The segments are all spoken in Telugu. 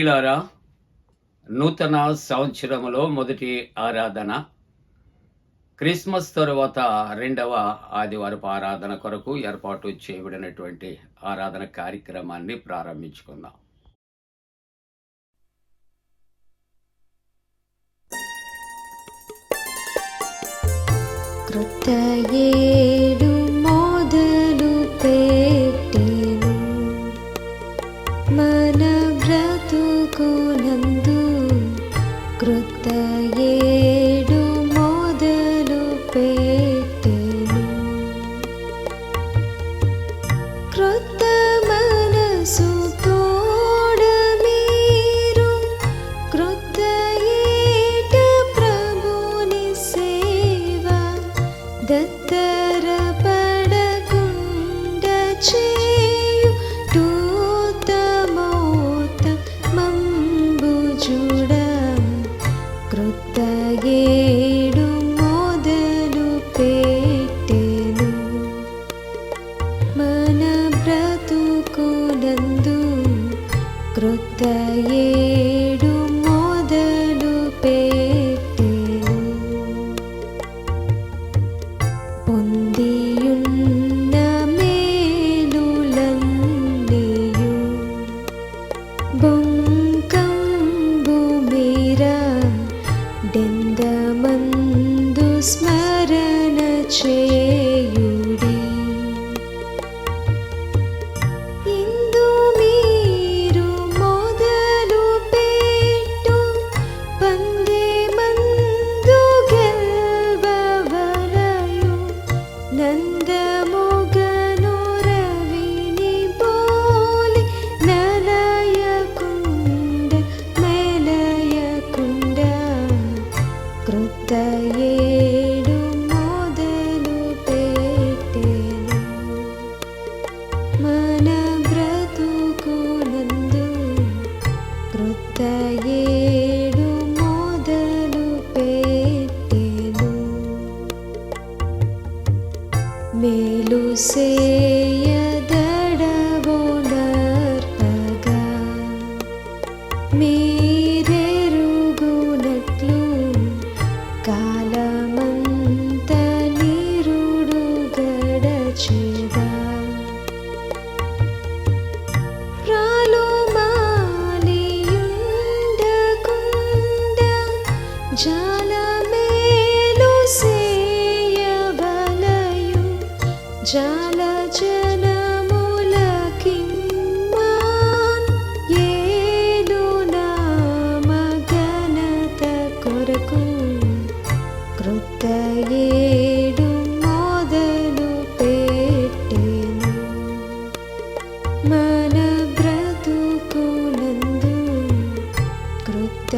ప్రియులారా, నూతన సంవత్సరములో మొదటి ఆరాధన క్రిస్మస్ తరువాత రెండవ ఆదివారపు ఆరాధన కొరకు ఏర్పాటు చేయబడినటువంటి ఆరాధన కార్యక్రమాన్ని ప్రారంభించుకుందాం. క్రొత్త ఏడు మొదలు పెట్టెను మన బ్రతుకునందు. క్రొత్త ఏడు మొదలు పెట్టెను. క్రొత్త మనసు తోడ మీరు క్రొత్త ఏట ప్రభుని సేవ దత్తర పడకుండ చేయు మంబుజుడ. క్రొత్త ఏడు మొదలు పెట్టెను మన బ్రతుకునందు. క్రొత్త ఏడు మొదలు పెట్టెను. పొందియున్న మేలులన్నీయు బొంకంబు మీరా డెందమందు స్మరణ చేయుడి. ఇందు మీరు మొదలు పెట్టు పందెమందు గెల్వవలయు. నందముగను రవిని బోలి నలయకుండ మెలయకుండ. క్రొత్త ఏడు మొదలు పెట్టెను మన బ్రతుకునందు. క్రొత్త ఏడు మొదలు పెట్టెను. మేలు సేయదడవో నర్పగా మీరెరుగునట్లు. కాలమంత నిరుడు గడచెదా. ప్రాలు మాలియుండకుండ జాలమేలు సేయవలయు. జాల జనములకిమ్మాన్ ఏలు నామ ఘనత కొరకు. క్రొత్త ఏడు మొదలు పెట్టెను మన బ్రతుకునందు. క్రొత్త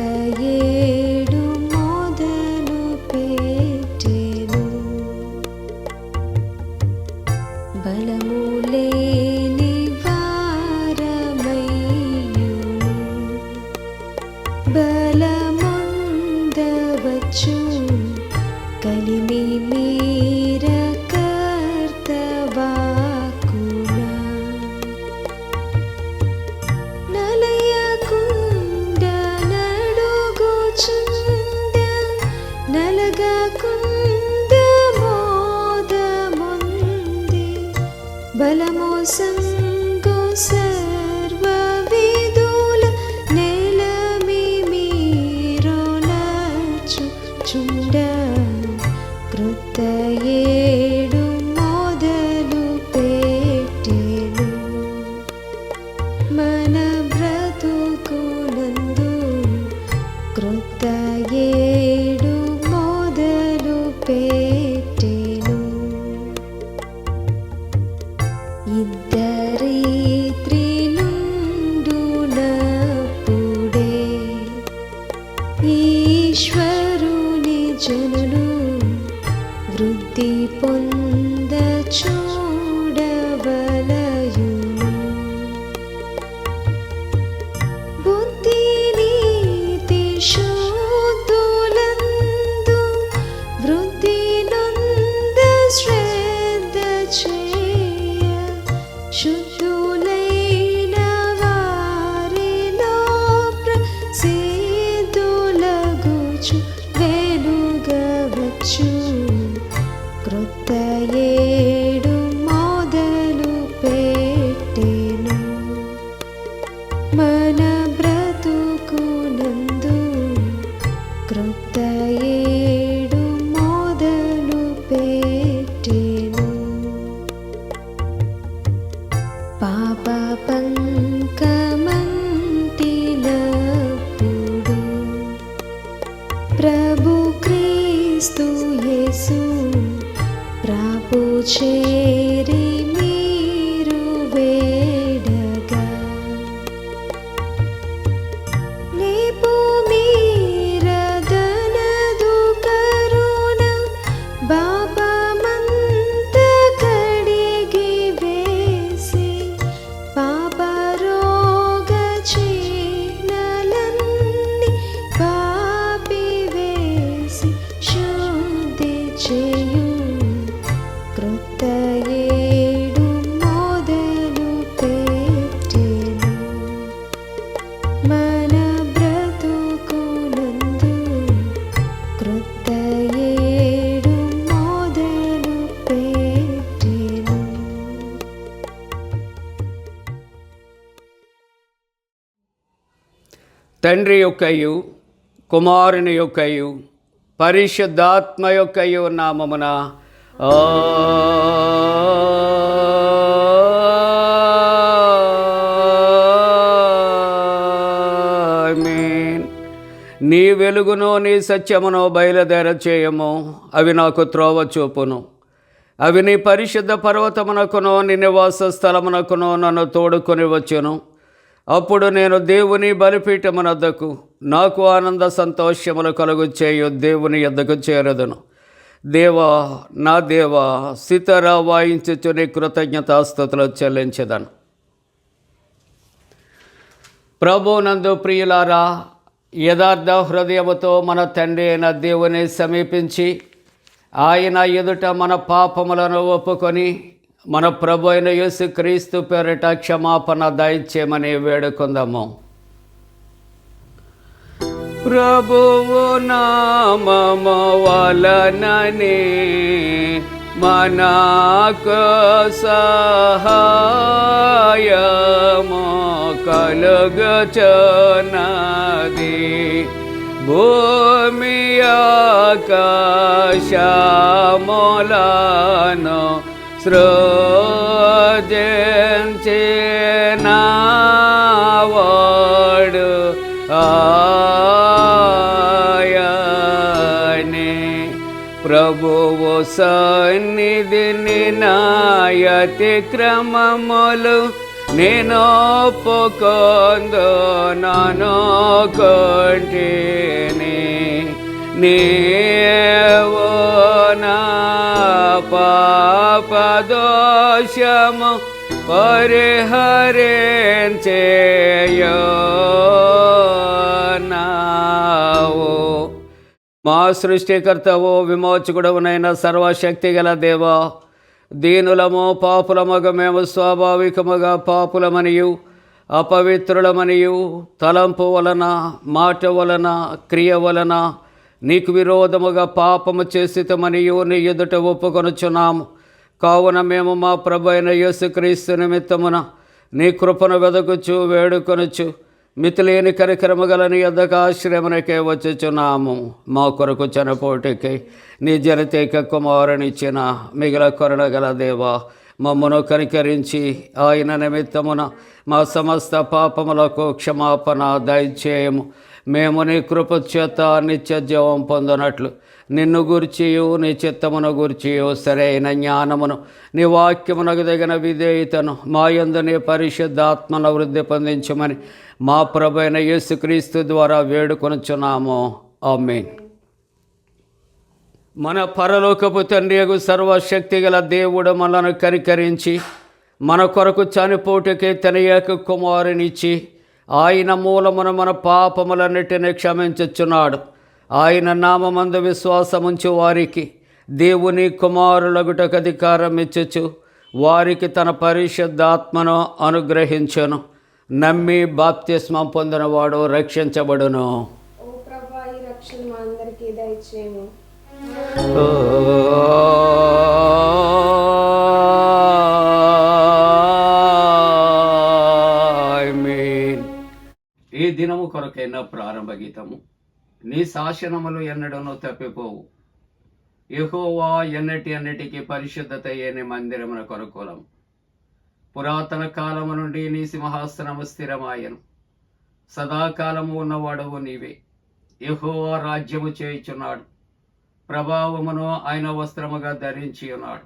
ఏడు మొదలు పెట్టెను. బలము లేని వారమయ్యును బలమొందవచ్చు. కలిమి మీర కర్తవాకున నలయకుండ నడుగుచుండ. నలగకుండ మోదముంది బలము సంగు సర్వ విధుల నెలమి మీరు నచ్చుచుండ. క్రొత్త ఏడు మొదలు పెట్టెను మన బ్రతుకునందు. క్రొత్త ఏడు మొదలు పెట్టెను. ఇద్దరిత్రి నుండునప్పుడే ఈశ్వరుని జనులు వృద్ధి పొంద చూడవలయును. బుద్ధి నీతి శుద్ధులందు వృద్ధి నొంద శ్రద్ధ చేయ. శుద్ధులైన వారిలో వెలుగవచ్చు వెలుగవచ్చు క్రొత్త ఏడు మొదలు పెట్టెను మన బ్రతుకునందు క్రొత్త ఏడు మొదలు పెట్టెను పాప పంకమంటిలప్పుడు ప్రభు క్రీస్తు యేసు ప్రభు చేరి మీరు వేడగా లేపు మీరదనదు కరుణ పాపమంత కడిగి వేసి పాప రోగ చీనలన్నీ పాపి వేసి శుద్ధి చేయు క్రొత్త ఏడు మొదలు పెట్టెను మన బ్రతుకునందు క్రొత్త ఏడు మొదలు పెట్టెను తండ్రి యొక్కయు కుమారుని యొక్కయు పరిశుద్ధాత్మ యొక్కయు నామమున ఆమేన్. నీ వెలుగును నీ సత్యమును బయలుదేర చేయము, అవి నాకు త్రోవ చూపును. అవి నీ పరిశుద్ధ పర్వతమునకును నీ నివాస స్థలమునకును నన్ను తోడుకొని వచ్చును. అప్పుడు నేను దేవుని బలిపీఠమునద్దకు నాకు ఆనంద సంతోషములు కలుగు చేయు దేవుని యొద్దకు చేరదును. దేవా నా దేవా, సితార వాయించుచు నీ కృతజ్ఞతాస్తుతులు చెల్లించెదను. ప్రభునందు ప్రియులారా, యథార్థ హృదయముతో మన తండ్రి అయిన దేవుని సమీపించి ఆయన ఎదుట మన పాపములను ఒప్పుకొని మన ప్రభు అయిన యేసుక్రీస్తు పేరిట క్షమాపణ దయచేయమని వేడుకుందాము. ప్రభువు నామము వలననే మనకు సహాయము కలుగుచున్నది. భూమి ఆకాశములను సృజించినవాడు ఆయనే. ప్రభువు సన్నిధిని నాయతి క్రమములు నేను ఒప్పుకొందు నన్ను కొంటిని. నీవు నా పాప దోషము పరిహరించేయున్నావు. మా సృష్టికర్తవు విమోచకుడవునైన సర్వశక్తి గల దేవా, దీనులము పాపులమగ మేము స్వాభావికముగా పాపులమనియు అపవిత్రులమనియు తలంపు వలన మాట వలన క్రియ వలన నీకు విరోధముగా పాపము చేసితమనియు నీ ఎదుట ఒప్పుకొనుచున్నాము. కావున మేము మా ప్రభు అయిన యేసుక్రీస్తు నిమిత్తమున నీ కృపను వెదకుచు వేడుకొనుచు మితిలేని కరికరము గల నీ యొద్దకు ఆశ్రయమునకే వచ్చుచున్నాము. మా కొరకు చనిపోటికై నీ జనతేక కుమారునిచ్చిన మిగిల కరుణ గల దేవా, మమ్మను కనికరించి ఆయన నిమిత్తమున మా సమస్త పాపములకు క్షమాపణ దయచేయము. మేము నీ కృప చేత నిత్య జీవం పొందనట్లు నిన్ను గూర్చియు నీ చిత్తమును గూర్చియు సరైన జ్ఞానమును నీ వాక్యమునకు తగిన విధేయతను మా యందు నీ పరిశుద్ధాత్మను వృద్ధి పొందించమని మా ప్రభు అయిన యేసుక్రీస్తు ద్వారా వేడుకొనుచున్నాము. ఆమేన్. మన పరలోకపు తండ్రియగు సర్వశక్తి గల దేవుడు మనను కనికరించి మన కొరకు చనిపోటుకే తన ఏక కుమారునిచ్చి ఆయన మూలమున మన పాపములన్నిటిని క్షమించుచున్నాడు. ఆయన నామమందు విశ్వాసముంచు వారికి దేవుని కుమారులగుటకు అధికారం ఇచ్చుచు వారికి తన పరిశుద్ధాత్మను నమ్మి బాప్తిస్మం పొందినవాడు రక్షించబడును. రక్షణ మా అందరికీ దయచేయము. ఆమేన్. ఈ దినము కొరకైన ప్రారంభ గీతము. నీ శాసనములు ఎన్నడూనూ తప్పిపోవు. యెహోవా అన్నిటికీ పరిశుద్ధత నీ మందిరమున కొరకులం. పురాతన కాలము నుండి నీ సింహాసనము స్థిరమాయను. సదాకాలము ఉన్నవాడవు నీవే. యెహోవా రాజ్యము చేయుచున్నాడు. ప్రభావమును ఆయన వస్త్రముగా ధరించి ఉన్నాడు.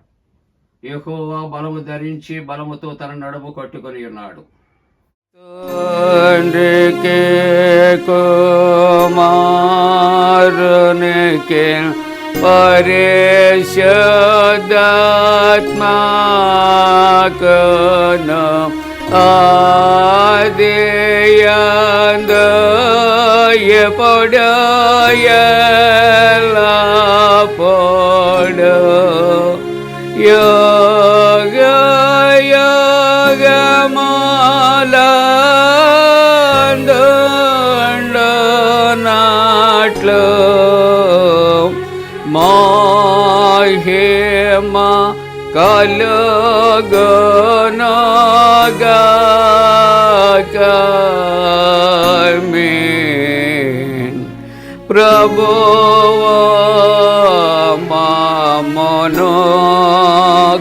యెహోవా బలము ధరించి బలముతో తన నడుము కట్టుకొని ఉన్నాడు. తండ్రికి కుమారునికి పరిశుద్ధాత్మకును ఆదియందు ఎప్పుడు ఎల్లప్పుడు యుగ యుగములందుండునట్లు మహిమ కలుగునుగాక. ఆమేన్. ప్రభువా మమ్మును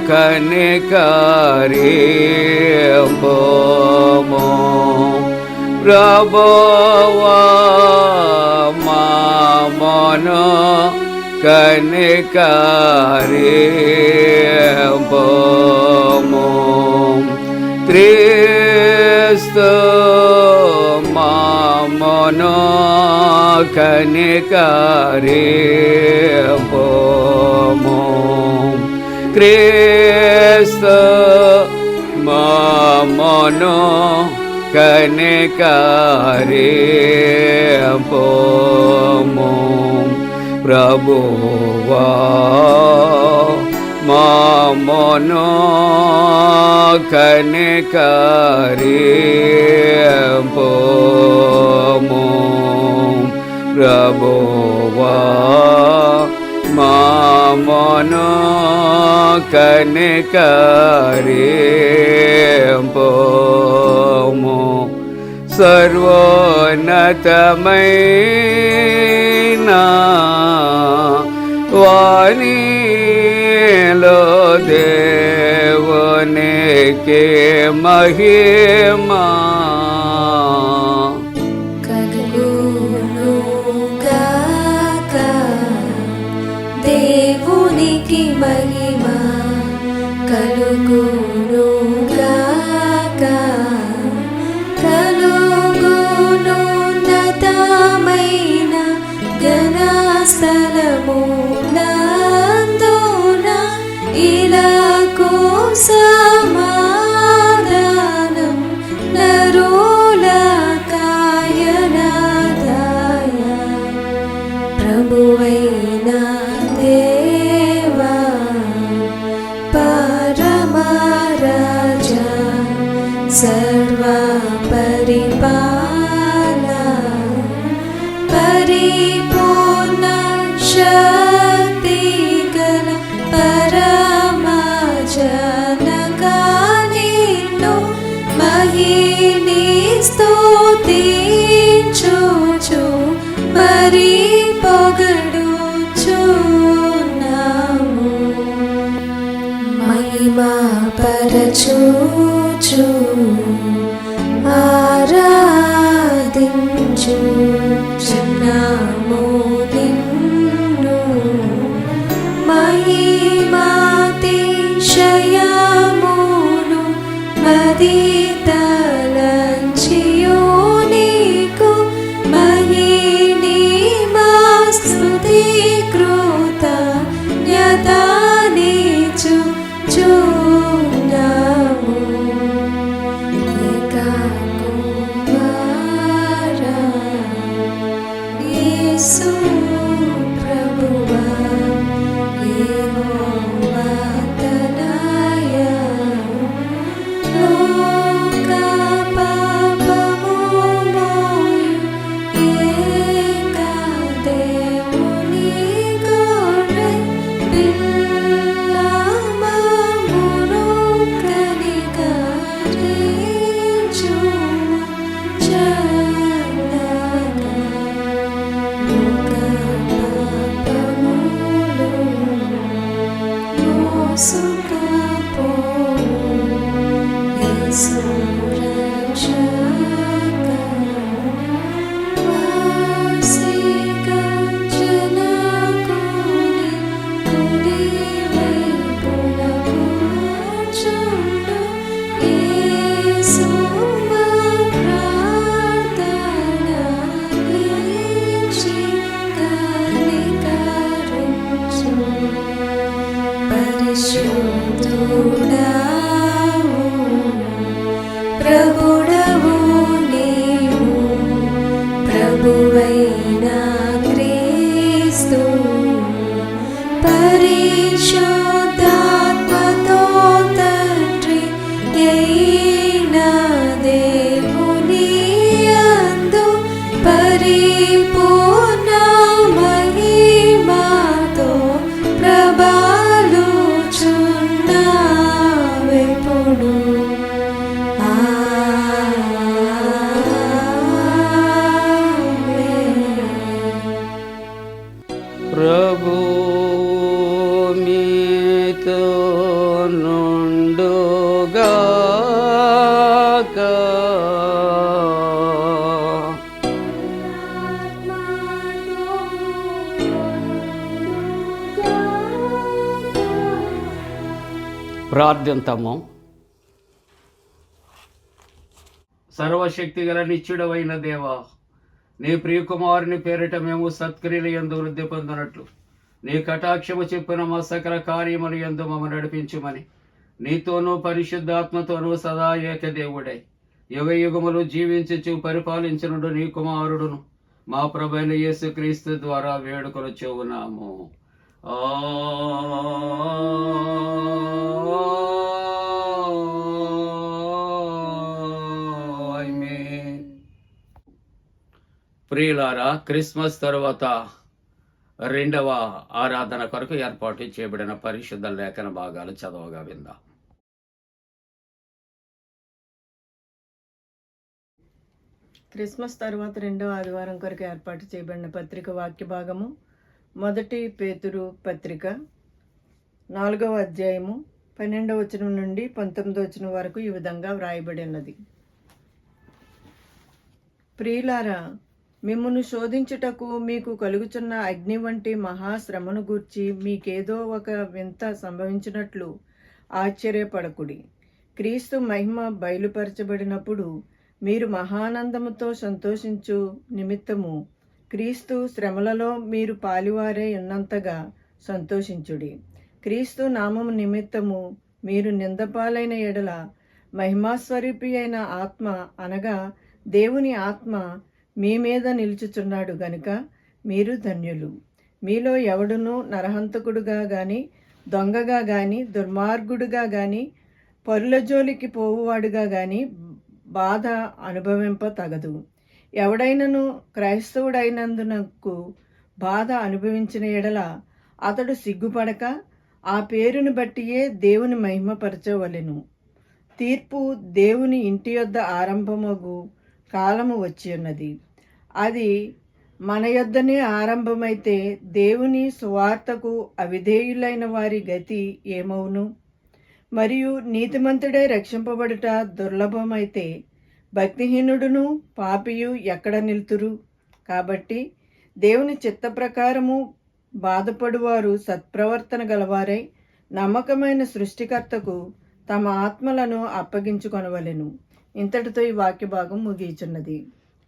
కనికరింపుము. ప్రభువా మమ్మును కనికరింపుము. క్రీస్తు మమ్మును కనికరింపుము. క్రీస్తు మమ్మును కనికరింపుము. ప్రభువా మమ్మును కనికరింపుము. ప్రభువా మమ్మును కనికరింపుము. సర్వోన్నతమైన వాణిలో దేవునికి మహిమా. కలుగునుగాక దేవునికి మహిమ కలుగునుగాక. కలుగునున్నతమైన ఘనస్థలమునందున ఇలాకు సమాధానం నరులకాయనదాయ. ప్రభువైన దేవా పరమరాజా సర్వ పరిపాలన పరిపూర్ణ శక్తి గల పరమజనకా నిన్ను మహిని స్తుతించుచు మరి పొగడుచున్నాము. మహిమా పరచుచు ఆరాధించుచున్నాము నిన్ను. మహిమాతిశయమును మదితలంచియు నీకు మహిని మా స్తుతి కృతజ్ఞతానిచుచున్నాము. ఏకకుమారా యేసు ప్రభువా యెహోవా తనయ లోక పాపము మోయు ఏక ప్రార్థింతము. సర్వశక్తి గల నిత్యుడవైన దేవా, నీ ప్రియకుమారుని పేరిట మేము సత్క్రియల యందు వృద్ధి పొందినట్లు నీ కటాక్షము చెప్పిన మా సకల కార్యముల యందు మమ్మల్ని నడిపించుమని నీతోనూ పరిశుద్ధాత్మతోనూ సదా ఏకదేవుడై యుగ యుగములు జీవించుచు పరిపాలించునుడు నీ కుమారుడును మా ప్రభువైన యేసుక్రీస్తు ద్వారా వేడుకొనుచున్నాము. ఆమేన్. ప్రియులారా, క్రిస్మస్ తరువాత రెండవ ఆరాధన కొరకు ఏర్పాటు చేయబడిన పరిశుద్ధ లేఖన భాగాలు చదవగా విందాం. క్రిస్మస్ తర్వాత రెండవ ఆదివారం కొరకు ఏర్పాటు చేయబడిన పత్రిక వాక్య భాగము 1 పేతురు పత్రిక 4వ అధ్యాయము 12వ వచనం నుండి 19వ వచనం వరకు ఈ విధంగా వ్రాయబడి ఉన్నది. ప్రియులారా, మిమ్మును శోధించుటకు మీకు కలుగుచున్న అగ్ని వంటి మహాశ్రమను గూర్చి మీకేదో ఒక వింత సంభవించినట్లు ఆశ్చర్యపడకుడి. క్రీస్తు మహిమ బయలుపరచబడినప్పుడు మీరు మహానందముతో సంతోషించు నిమిత్తము క్రీస్తు శ్రమలలో మీరు పాలివారే ఉన్నంతగా సంతోషించుడి. క్రీస్తు నామము నిమిత్తము మీరు నిందపాలైన ఎడల మహిమాస్వరూపి అయిన ఆత్మ అనగా దేవుని ఆత్మ మీ మీద నిలుచుచున్నాడు గనుక మీరు ధన్యులు. మీలో ఎవడునూ నరహంతకుడుగా గాని, దొంగగా గాని, దుర్మార్గుడుగా గాని, పరుల జోలికి పోవువాడుగా గాని బాధ అనుభవింప తగదు. ఎవడైనను క్రైస్తవుడైనందునకు బాధ అనుభవించిన ఎడల అతడు సిగ్గుపడక ఆ పేరును బట్టియే దేవుని మహిమపరచవలెను. తీర్పు దేవుని ఇంటి యొద్ద ఆరంభమగు కాలము వచ్చి ఉన్నది. అది మన యొద్దనే ఆరంభమైతే దేవుని సువార్తకు అవిధేయులైన వారి గతి ఏమవును? మరియు నీతిమంతుడే రక్షింపబడుట దుర్లభమైతే భక్తిహీనుడును పాపియు ఎక్కడ నిలుతురు? కాబట్టి దేవుని చిత్త ప్రకారము బాధపడువారు సత్ప్రవర్తన గలవారై నమ్మకమైన సృష్టికర్తకు తమ ఆత్మలను అప్పగించుకొనవలెను. ఇంతటితో ఈ వాక్య భాగం ముగియుచున్నది.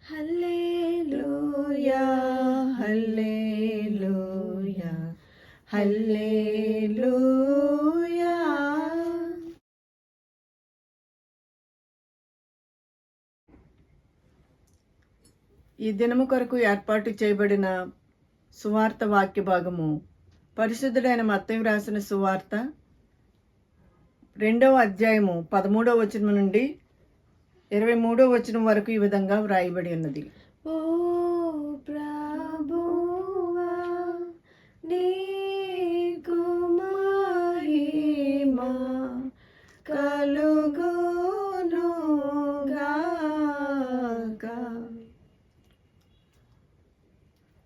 హల్లెలూయా, హల్లెలూయా, హల్లెలూయా. ఈ దినము కొరకు ఏర్పాటు చేయబడిన సువార్త వాక్య భాగము పరిశుద్ధుడైన మత్తయి రాసిన సువార్త 2వ అధ్యాయము 13వ వచనం నుండి 23వ వచనం వరకు ఈ విధంగా వ్రాయబడి ఉన్నది. ఓ ప్రభువా, నీకు మహిమ కలుగునుగాక.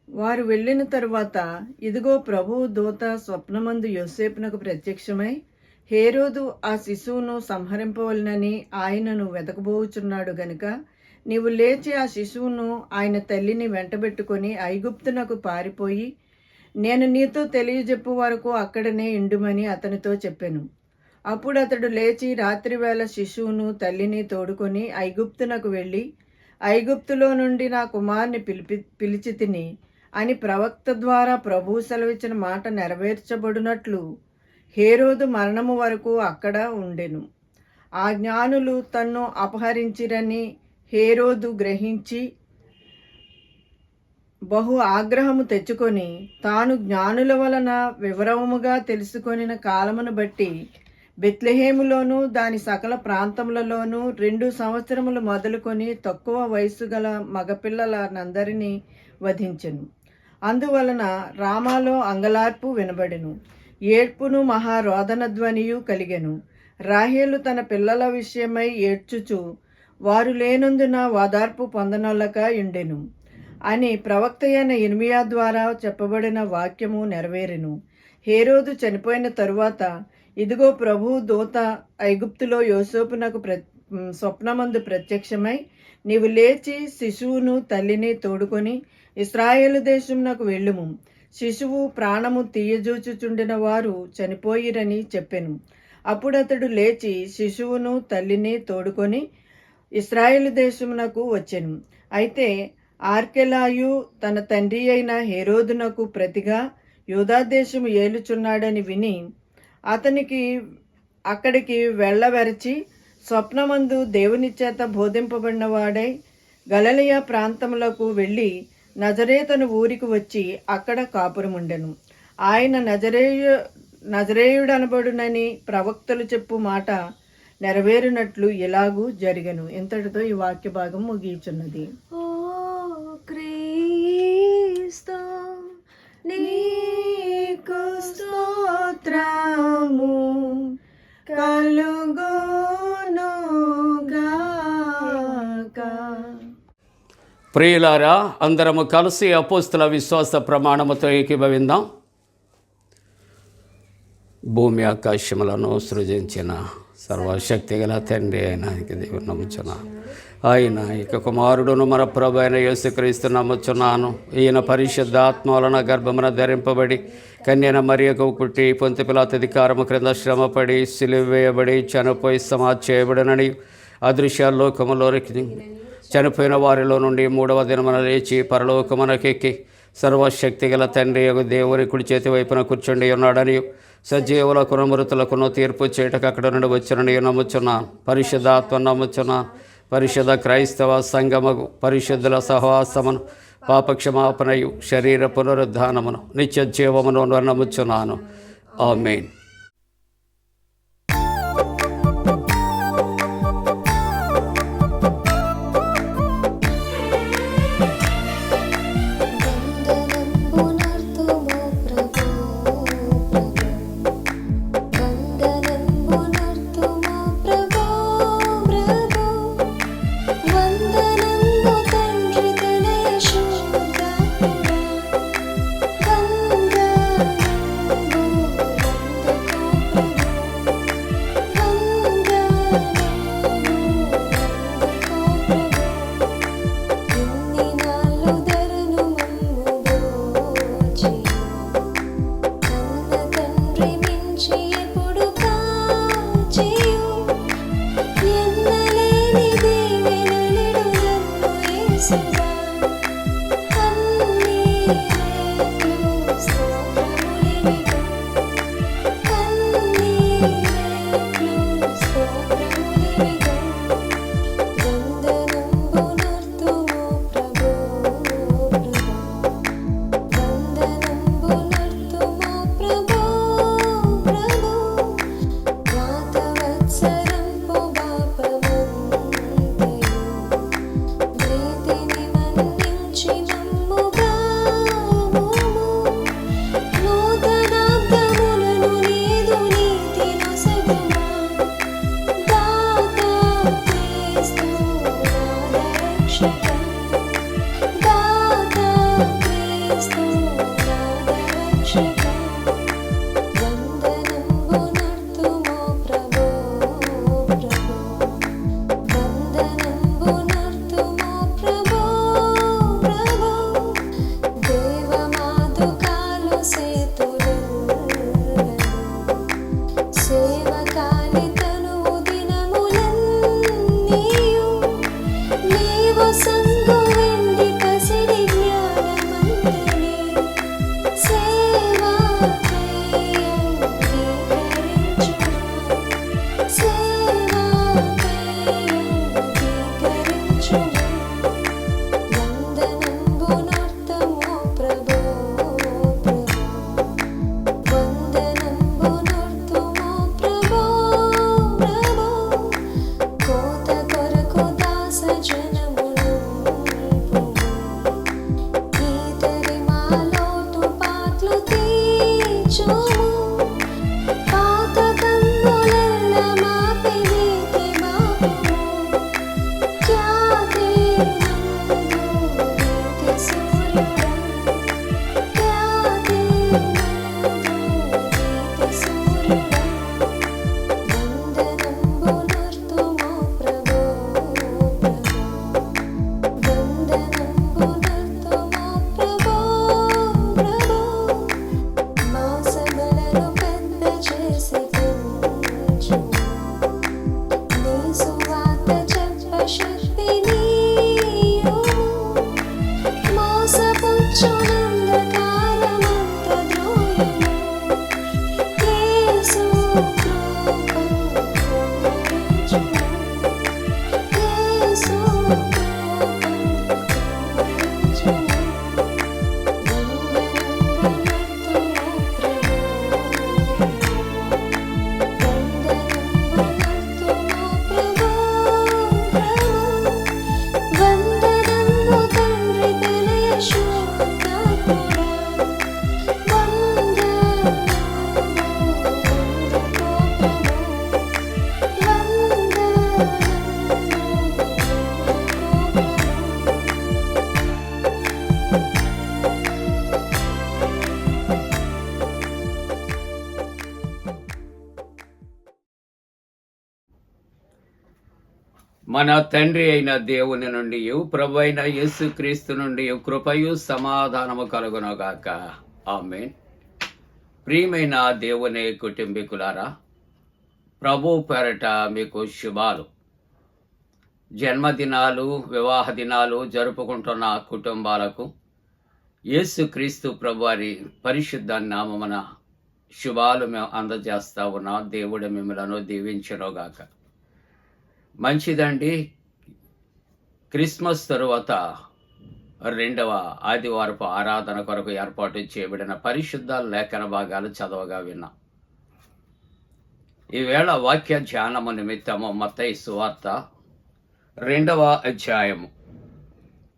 వారు వెళ్ళిన తరువాత ఇదిగో ప్రభువు దూత స్వప్నమందు యోసేపునకు ప్రత్యక్షమై, హేరోదు ఆ శిశువును సంహరింపవలనని ఆయనను వెతకబోచున్నాడు గనుక నీవు లేచి ఆ శిశువును ఆయన తల్లిని వెంటబెట్టుకొని ఐగుప్తునకు పారిపోయి నేను నీతో తెలియజెప్పు వరకు అక్కడనే ఇండుమని అతనితో చెప్పెను. అప్పుడు అతడు లేచి రాత్రివేళ శిశువును తల్లిని తోడుకొని ఐగుప్తునకు వెళ్ళి, ఐగుప్తులో నుండి నా కుమారుని పిలిచి తిని అని ప్రవక్త ద్వారా ప్రభువు సెలవిచ్చిన మాట నెరవేర్చబడినట్లు హేరోదు మరణము వరకు అక్కడ ఉండెను. ఆ జ్ఞానులు తన్ను అపహరించిరని హేరోదు గ్రహించి బహు ఆగ్రహము తెచ్చుకొని తాను జ్ఞానుల వలన వివరముగా తెలుసుకొనిన కాలమును బట్టి బెత్లెహేములోను దాని సకల ప్రాంతములలోనూ 2 సంవత్సరములు మొదలుకొని తక్కువ వయసు గల మగపిల్లలనందరినీ వధించెను. అందువలన రామాలో అంగలార్పు వినబడెను, ఏడ్పును మహారోదన ధ్వనియు కలిగెను. రాహేలు తన పిల్లల విషయమై ఏడ్చుచు వారు లేనందున ఓదార్పు పొందనొల్లక ఉండెను అని ప్రవక్త అయిన ఇర్మియా ద్వారా చెప్పబడిన వాక్యము నెరవేరెను. హేరోదు చనిపోయిన తరువాత ఇదిగో ప్రభువు దూత ఐగుప్తులో యోసేపునకు స్వప్నమందు ప్రత్యక్షమై, నీవు లేచి శిశువును తల్లిని తోడుకొని ఇశ్రాయేలు దేశమునకు వెళ్ళుము. శిశువు ప్రాణము తీయజూచుచుండిన వారు చనిపోయిరని చెప్పెను. అప్పుడు అతడు లేచి శిశువును తల్లిని తోడుకొని ఇశ్రాయేలు దేశమునకు వచ్చెను. అయితే ఆర్కెలాయు తన తండ్రి అయిన హేరోదునకు ప్రతిగా యూదాదేశము ఏలుచున్నాడని విని అక్కడికి వెళ్ళవరచి స్వప్నమందు దేవుని చేత బోధింపబడిన వాడై గలిలయ ప్రాంతములకు వెళ్ళి నజరేతను ఊరికి వచ్చి అక్కడ కాపురముండెను. ఆయన నజరేయుడనబడునని ప్రవక్తలు చెప్పు మాట నెరవేరునట్లు ఇలాగూ జరిగెను. ఇంతటితో ఈ వాక్య భాగం ముగియుచున్నది. ఓ క్రీస్తు నీకు స్తోత్రము కలుగునుగాక. ప్రియులారా, అందరము కలిసి అపోస్తుల విశ్వాస ప్రమాణముతో ఏకీభవిందాం. భూమి ఆకాశములను సృజించిన సర్వశక్తి గల తండ్రి అయిన దేవుని నమ్ముచున్నాను. ఆయన ఇక కుమారుడును మన ప్రభు అయిన యేసుక్రీస్తు నమ్ముచున్నాను. ఈయన పరిశుద్ధ ఆత్మ వలన గర్భమున ధరింపబడి కన్యన మరియకు పుట్టి పొంతి పిలాతు అధికారము క్రింద శ్రమపడి సిలువ వేయబడి చనిపోయి సమాధి చేయబడినని అదృశ్య లోకములోనికి చనిపోయిన వారిలో నుండి మూడవ దినమున లేచి పరలోకమునకెక్కి సర్వశక్తి గల తండ్రి యొక్క దేవుని కుడి చేతి వైపున కూర్చుండి ఉన్నాడని సజీవులకును మృతులకును తీర్పు చేయటకు అక్కడ నుండి వచ్చినని నమ్ముచున్నాను. పరిశుద్ధాత్మ నమ్ముచున్నాను. పరిశుద్ధ క్రైస్తవ సంగమగు పరిశుద్ధుల సహవాసమును పాపక్షమాపణయు శరీర పునరుద్ధానమును నిత్య జీవమును నమ్ముచున్నాను. ఆమేన్. మాసబల మన తండ్రి అయిన దేవుని నుండి ప్రభు అయిన యేసుక్రీస్తు నుండి కృపయు సమాధానము కలుగునగాక. ఆమేన్. ప్రియమైన దేవుని కుటుంబీకులారా, ప్రభు పేరట మీకు శుభాలు. జన్మదినాలు, వివాహ దినాలు జరుపుకుంటున్న కుటుంబాలకు యేసుక్రీస్తు ప్రభువారి పరిశుద్ధ నామమున శుభాలు మేము అందజేస్తా ఉన్నాం. దేవుడు మిమ్మలను దీవించునుగాక. మంచిదండి. క్రిస్మస్ తరువాత రెండవ ఆదివారపు ఆరాధన కొరకు ఏర్పాటు చేయబడిన పరిశుద్ధ లేఖన భాగాలు చదవగా విన్నాం. ఈవేళ వాక్య ధ్యానము నిమిత్తము మత్తయి సువార్త 2వ అధ్యాయము,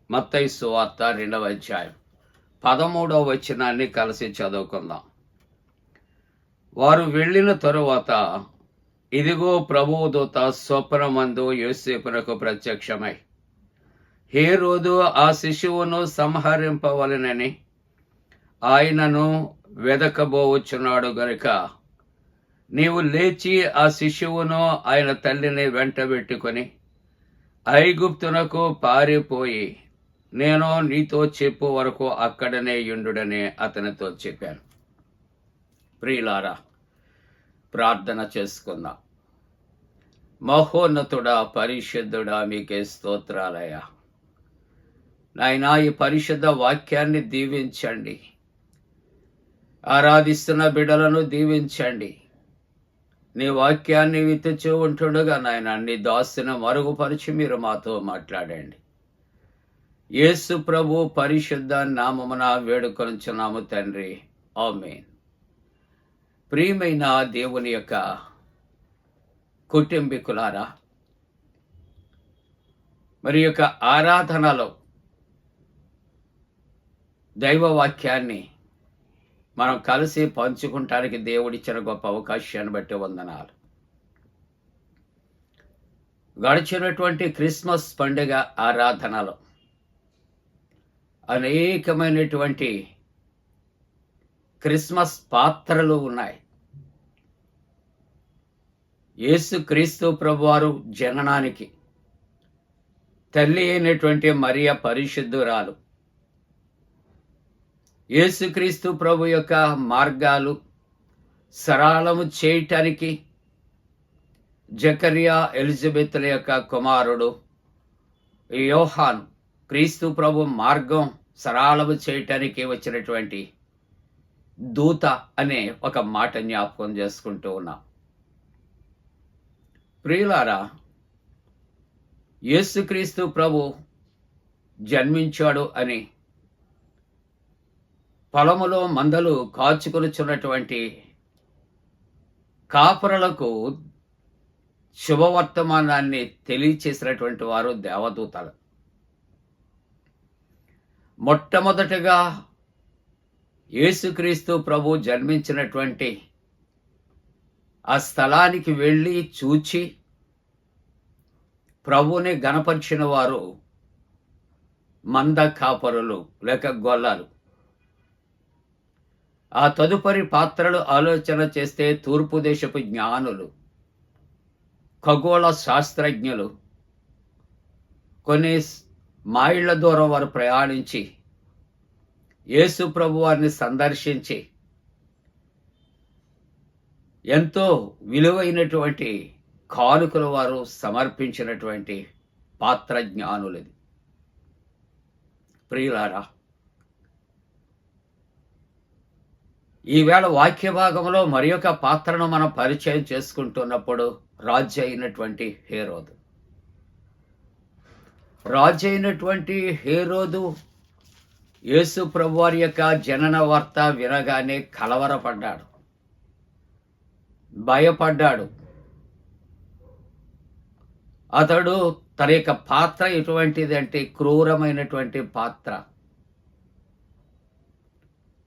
మత్తయి సువార్త 2వ అధ్యాయం 13వ వచనాన్ని కలిసి చదువుకుందాం. వారు వెళ్ళిన తరువాత ఇదిగో ప్రభువు దూత స్వప్నమందు యోసేపునకు ప్రత్యక్షమై, హేరోదు ఆ శిశువును సంహరింపవలెనని ఆయనను వెదకబోవచ్చున్నాడు గనుక నీవు లేచి ఆ శిశువును ఆయన తల్లిని వెంటబెట్టుకొని ఐగుప్తునకు పారిపోయి నేను నీతో చెప్పు వరకు అక్కడనే యుండుడని అతనితో చెప్పాను. ప్రియులారా, ప్రార్థన చేసుకుందాం. మహోన్నతుడా, పరిశుద్ధుడా, మీకే స్తోత్రాలయ్యా. నాయనా, ఈ పరిశుద్ధ వాక్యాన్ని దీవించండి. ఆరాధిస్తున్న బిడ్డలను దీవించండి. నీ వాక్యాన్ని విత్తుచూ ఉంటుండగా నాయన నీ దాసును మరుగుపరిచి మీరు మాతో మాట్లాడండి. యేసు ప్రభు పరిశుద్ధ నామమున వేడుకొనుచున్నాము తండ్రి. ఆమేన్. ప్రియమైన దేవుని యొక్క కుటుంబీకులారా, మరి యొక్క ఆరాధనలో దైవవాక్యాన్ని మనం కలిసి పంచుకుంటానికి దేవుడిచ్చిన గొప్ప అవకాశాన్ని బట్టి వందనాలు. గడిచినటువంటి క్రిస్మస్ పండుగ ఆరాధనలో అనేకమైనటువంటి క్రిస్మస్ పాత్రలు ఉన్నాయి. యేసుక్రీస్తు ప్రభువారు జననానికి తల్లి అయినటువంటి మరియ పరిశుద్ధురాలు, యేసుక్రీస్తు ప్రభు యొక్క మార్గాలు సరళము చేయటానికి జకర్యా ఎలిజబెత్ల యొక్క కుమారుడు యోహాను క్రీస్తు ప్రభు మార్గం సరళము చేయటానికి వచ్చినటువంటి దూత అనే ఒక మాట జ్ఞాపకం చేసుకుంటూ ఉన్నాం. ప్రియులారా, యేసుక్రీస్తు ప్రభు జన్మించాడు అని పొలములో మందలు కాచుకొనుచున్నటువంటి కాపరులకు శుభవర్తమానాన్ని తెలియచేసినటువంటి వారు దేవదూతలు. మొట్టమొదటగా యేసుక్రీస్తు ప్రభు జన్మించినటువంటి ఆ స్థలానికి వెళ్ళి చూచి ప్రభుని గణపరిచిన వారు మంద కాపరులు లేక గొల్లలు. ఆ తదుపరి పాత్రలు ఆలోచన చేస్తే తూర్పు దేశపు జ్ఞానులు, ఖగోళ శాస్త్రజ్ఞులు, కొన్ని మైళ్ళ దూరం వారు ప్రయాణించి యేసు ప్రభు వారిని సందర్శించి ఎంతో విలువైనటువంటి కానుకలు వారు సమర్పించినటువంటి పాత్ర జ్ఞానులది. ప్రియులారా, ఈవేళ వాక్య భాగంలో మరి ఒక పాత్రను మనం పరిచయం చేసుకుంటున్నప్పుడు రాజు అయినటువంటి హేరోదు. రాజు అయినటువంటి హేరోదు యేసు ప్రభువారి యొక్క జనన వార్త వినగానే కలవరపడ్డాడు, భయపడ్డాడు. అతడు తన యొక్క పాత్ర ఎటువంటిదంటే క్రూరమైనటువంటి పాత్ర.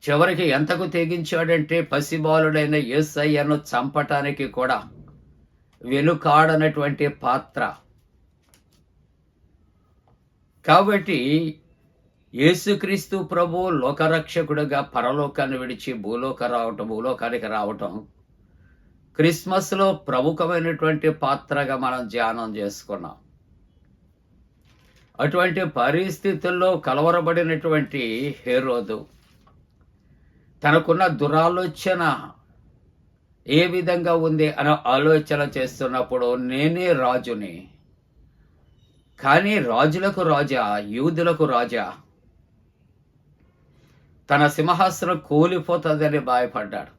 చివరికి ఎంతకు తెగించాడంటే పసిబాలుడైన యేసయ్యను చంపటానికి కూడా వెనుకాడనటువంటి పాత్ర. కాబట్టి యేసుక్రీస్తు ప్రభు లోకరక్షకుడుగా పరలోకాన్ని విడిచి భూలోకానికి రావటం క్రిస్మస్లో ప్రముఖమైనటువంటి పాత్రగా మనం ధ్యానం చేసుకున్నాం. అటువంటి పరిస్థితుల్లో కలవరబడినటువంటి హేరోదు తనకున్న దురాలోచన ఏ విధంగా ఉంది అని ఆలోచన చేస్తున్నప్పుడు, నేనే రాజుని, కానీ రాజులకు రాజా, యూదులకు రాజా, తన సింహాసనం కూలిపోతుందని భయపడ్డాడు.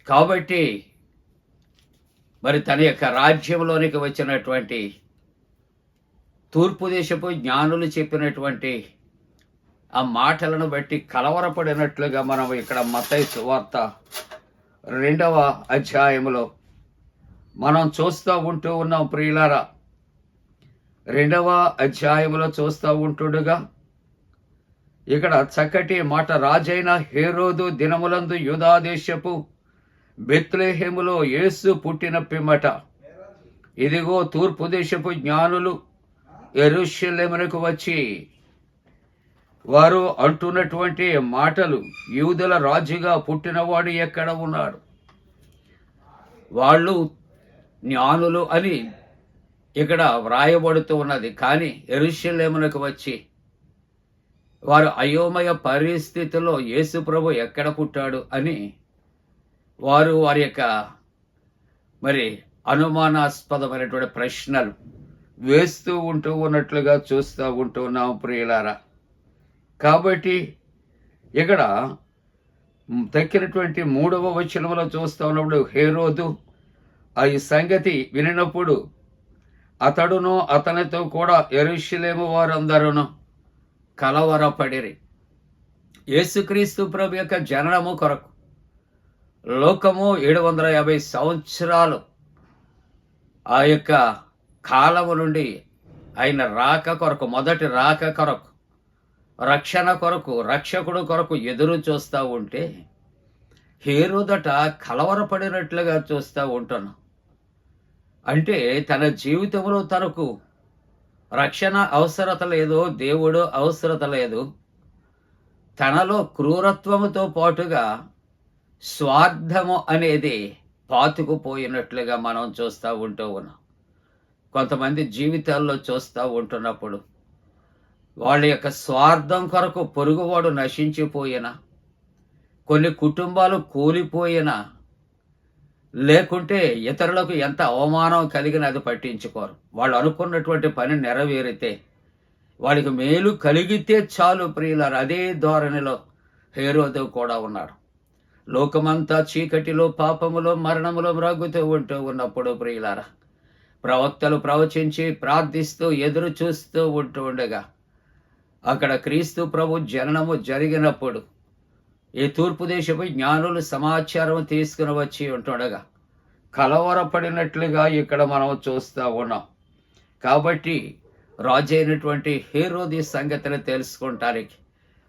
కాబట్టి మరి తన యొక్క రాజ్యంలోనికి వచ్చినటువంటి తూర్పు దేశపు జ్ఞానులు చెప్పినటువంటి ఆ మాటలను బట్టి కలవరపడినట్లుగా మనం ఇక్కడ మత్తయి సువార్త 2వ అధ్యాయంలో మనం చూస్తూ ఉంటూ ఉన్నాం ప్రియులారా. 2వ అధ్యాయంలో చూస్తూ ఉంటుండగా ఇక్కడ చక్కటి మాట, రాజైన హేరోదు దినములందు యూదాదేశపు బెత్లెహేములో యేసు పుట్టిన పిమ్మట ఇదిగో తూర్పు దేశపు జ్ఞానులు యెరూషలేమునకు వచ్చి వారు అంటున్నటువంటి మాటలు, యూదుల రాజుగా పుట్టినవాడు ఎక్కడ ఉన్నాడు? వాళ్ళు జ్ఞానులు అని ఇక్కడ వ్రాయబడుతూ ఉన్నది. కానీ యెరూషలేమునకు వచ్చి వారు అయోమయ పరిస్థితిలో యేసు ప్రభు ఎక్కడ పుట్టాడు అని వారు వారి యొక్క మరి అనుమానాస్పదమైనటువంటి ప్రశ్నలు వేస్తూ ఉంటూ ఉన్నట్లుగా చూస్తూ ఉంటూ ఉన్నాం ప్రియులారా. కాబట్టి ఇక్కడ తక్కినటువంటి 3వ వచనంలో చూస్తూ ఉన్నప్పుడు, హేరోదు ఈ సంగతి వినినప్పుడు అతడును అతనితో కూడా యెరూషలేము వారందరూ కలవరపడిరి. యేసుక్రీస్తు ప్రభు యొక్క జననము కొరకు లోకము 750 సంవత్సరాలు ఆ యొక్క కాలము నుండి ఆయన రాక కొరకు, మొదటి రాక కొరకు, రక్షణ కొరకు, రక్షకుడు కొరకు ఎదురు చూస్తూ ఉంటే హేరోదట కలవరపడినట్లుగా చూస్తూ ఉంటున్నాం. అంటే తన జీవితంలో తనకు రక్షణ అవసరత లేదు, దేవుడు అవసరత లేదు. తనలో క్రూరత్వముతో పాటుగా స్వార్థము అనేది పాతుకుపోయినట్లుగా మనం చూస్తూ ఉంటూ ఉన్నాం. కొంతమంది జీవితాల్లో చూస్తూ ఉంటున్నప్పుడు వాళ్ళ యొక్క స్వార్థం కొరకు పొరుగువాడు నశించిపోయినా, కొన్ని కుటుంబాలు కూలిపోయినా, లేకుంటే ఇతరులకు ఎంత అవమానం కలిగినా అది పట్టించుకోరు. వాళ్ళు అనుకున్నటువంటి పని నెరవేరితే, వాళ్ళకి మేలు కలిగితే చాలు ప్రియులారు. అదే ధోరణిలో హేరోదు కూడా ఉన్నాడు. లోకమంతా చీకటిలో, పాపములో, మరణములో మ్రగ్గుతూ ఉంటూ ఉన్నప్పుడు ప్రియులారా, ప్రవక్తలు ప్రవచించి ప్రార్థిస్తూ ఎదురు చూస్తూ ఉంటూ ఉండగా అక్కడ క్రీస్తు ప్రభు జననము జరిగినప్పుడు ఈ తూర్పు దేశపు జ్ఞానులు సమాచారం తీసుకుని వచ్చి ఉంటుండగా కలవరపడినట్లుగా ఇక్కడ మనం చూస్తూ ఉన్నాం. కాబట్టి రాజైనటువంటి హేరోది సంగతిని తెలుసుకుంటానికి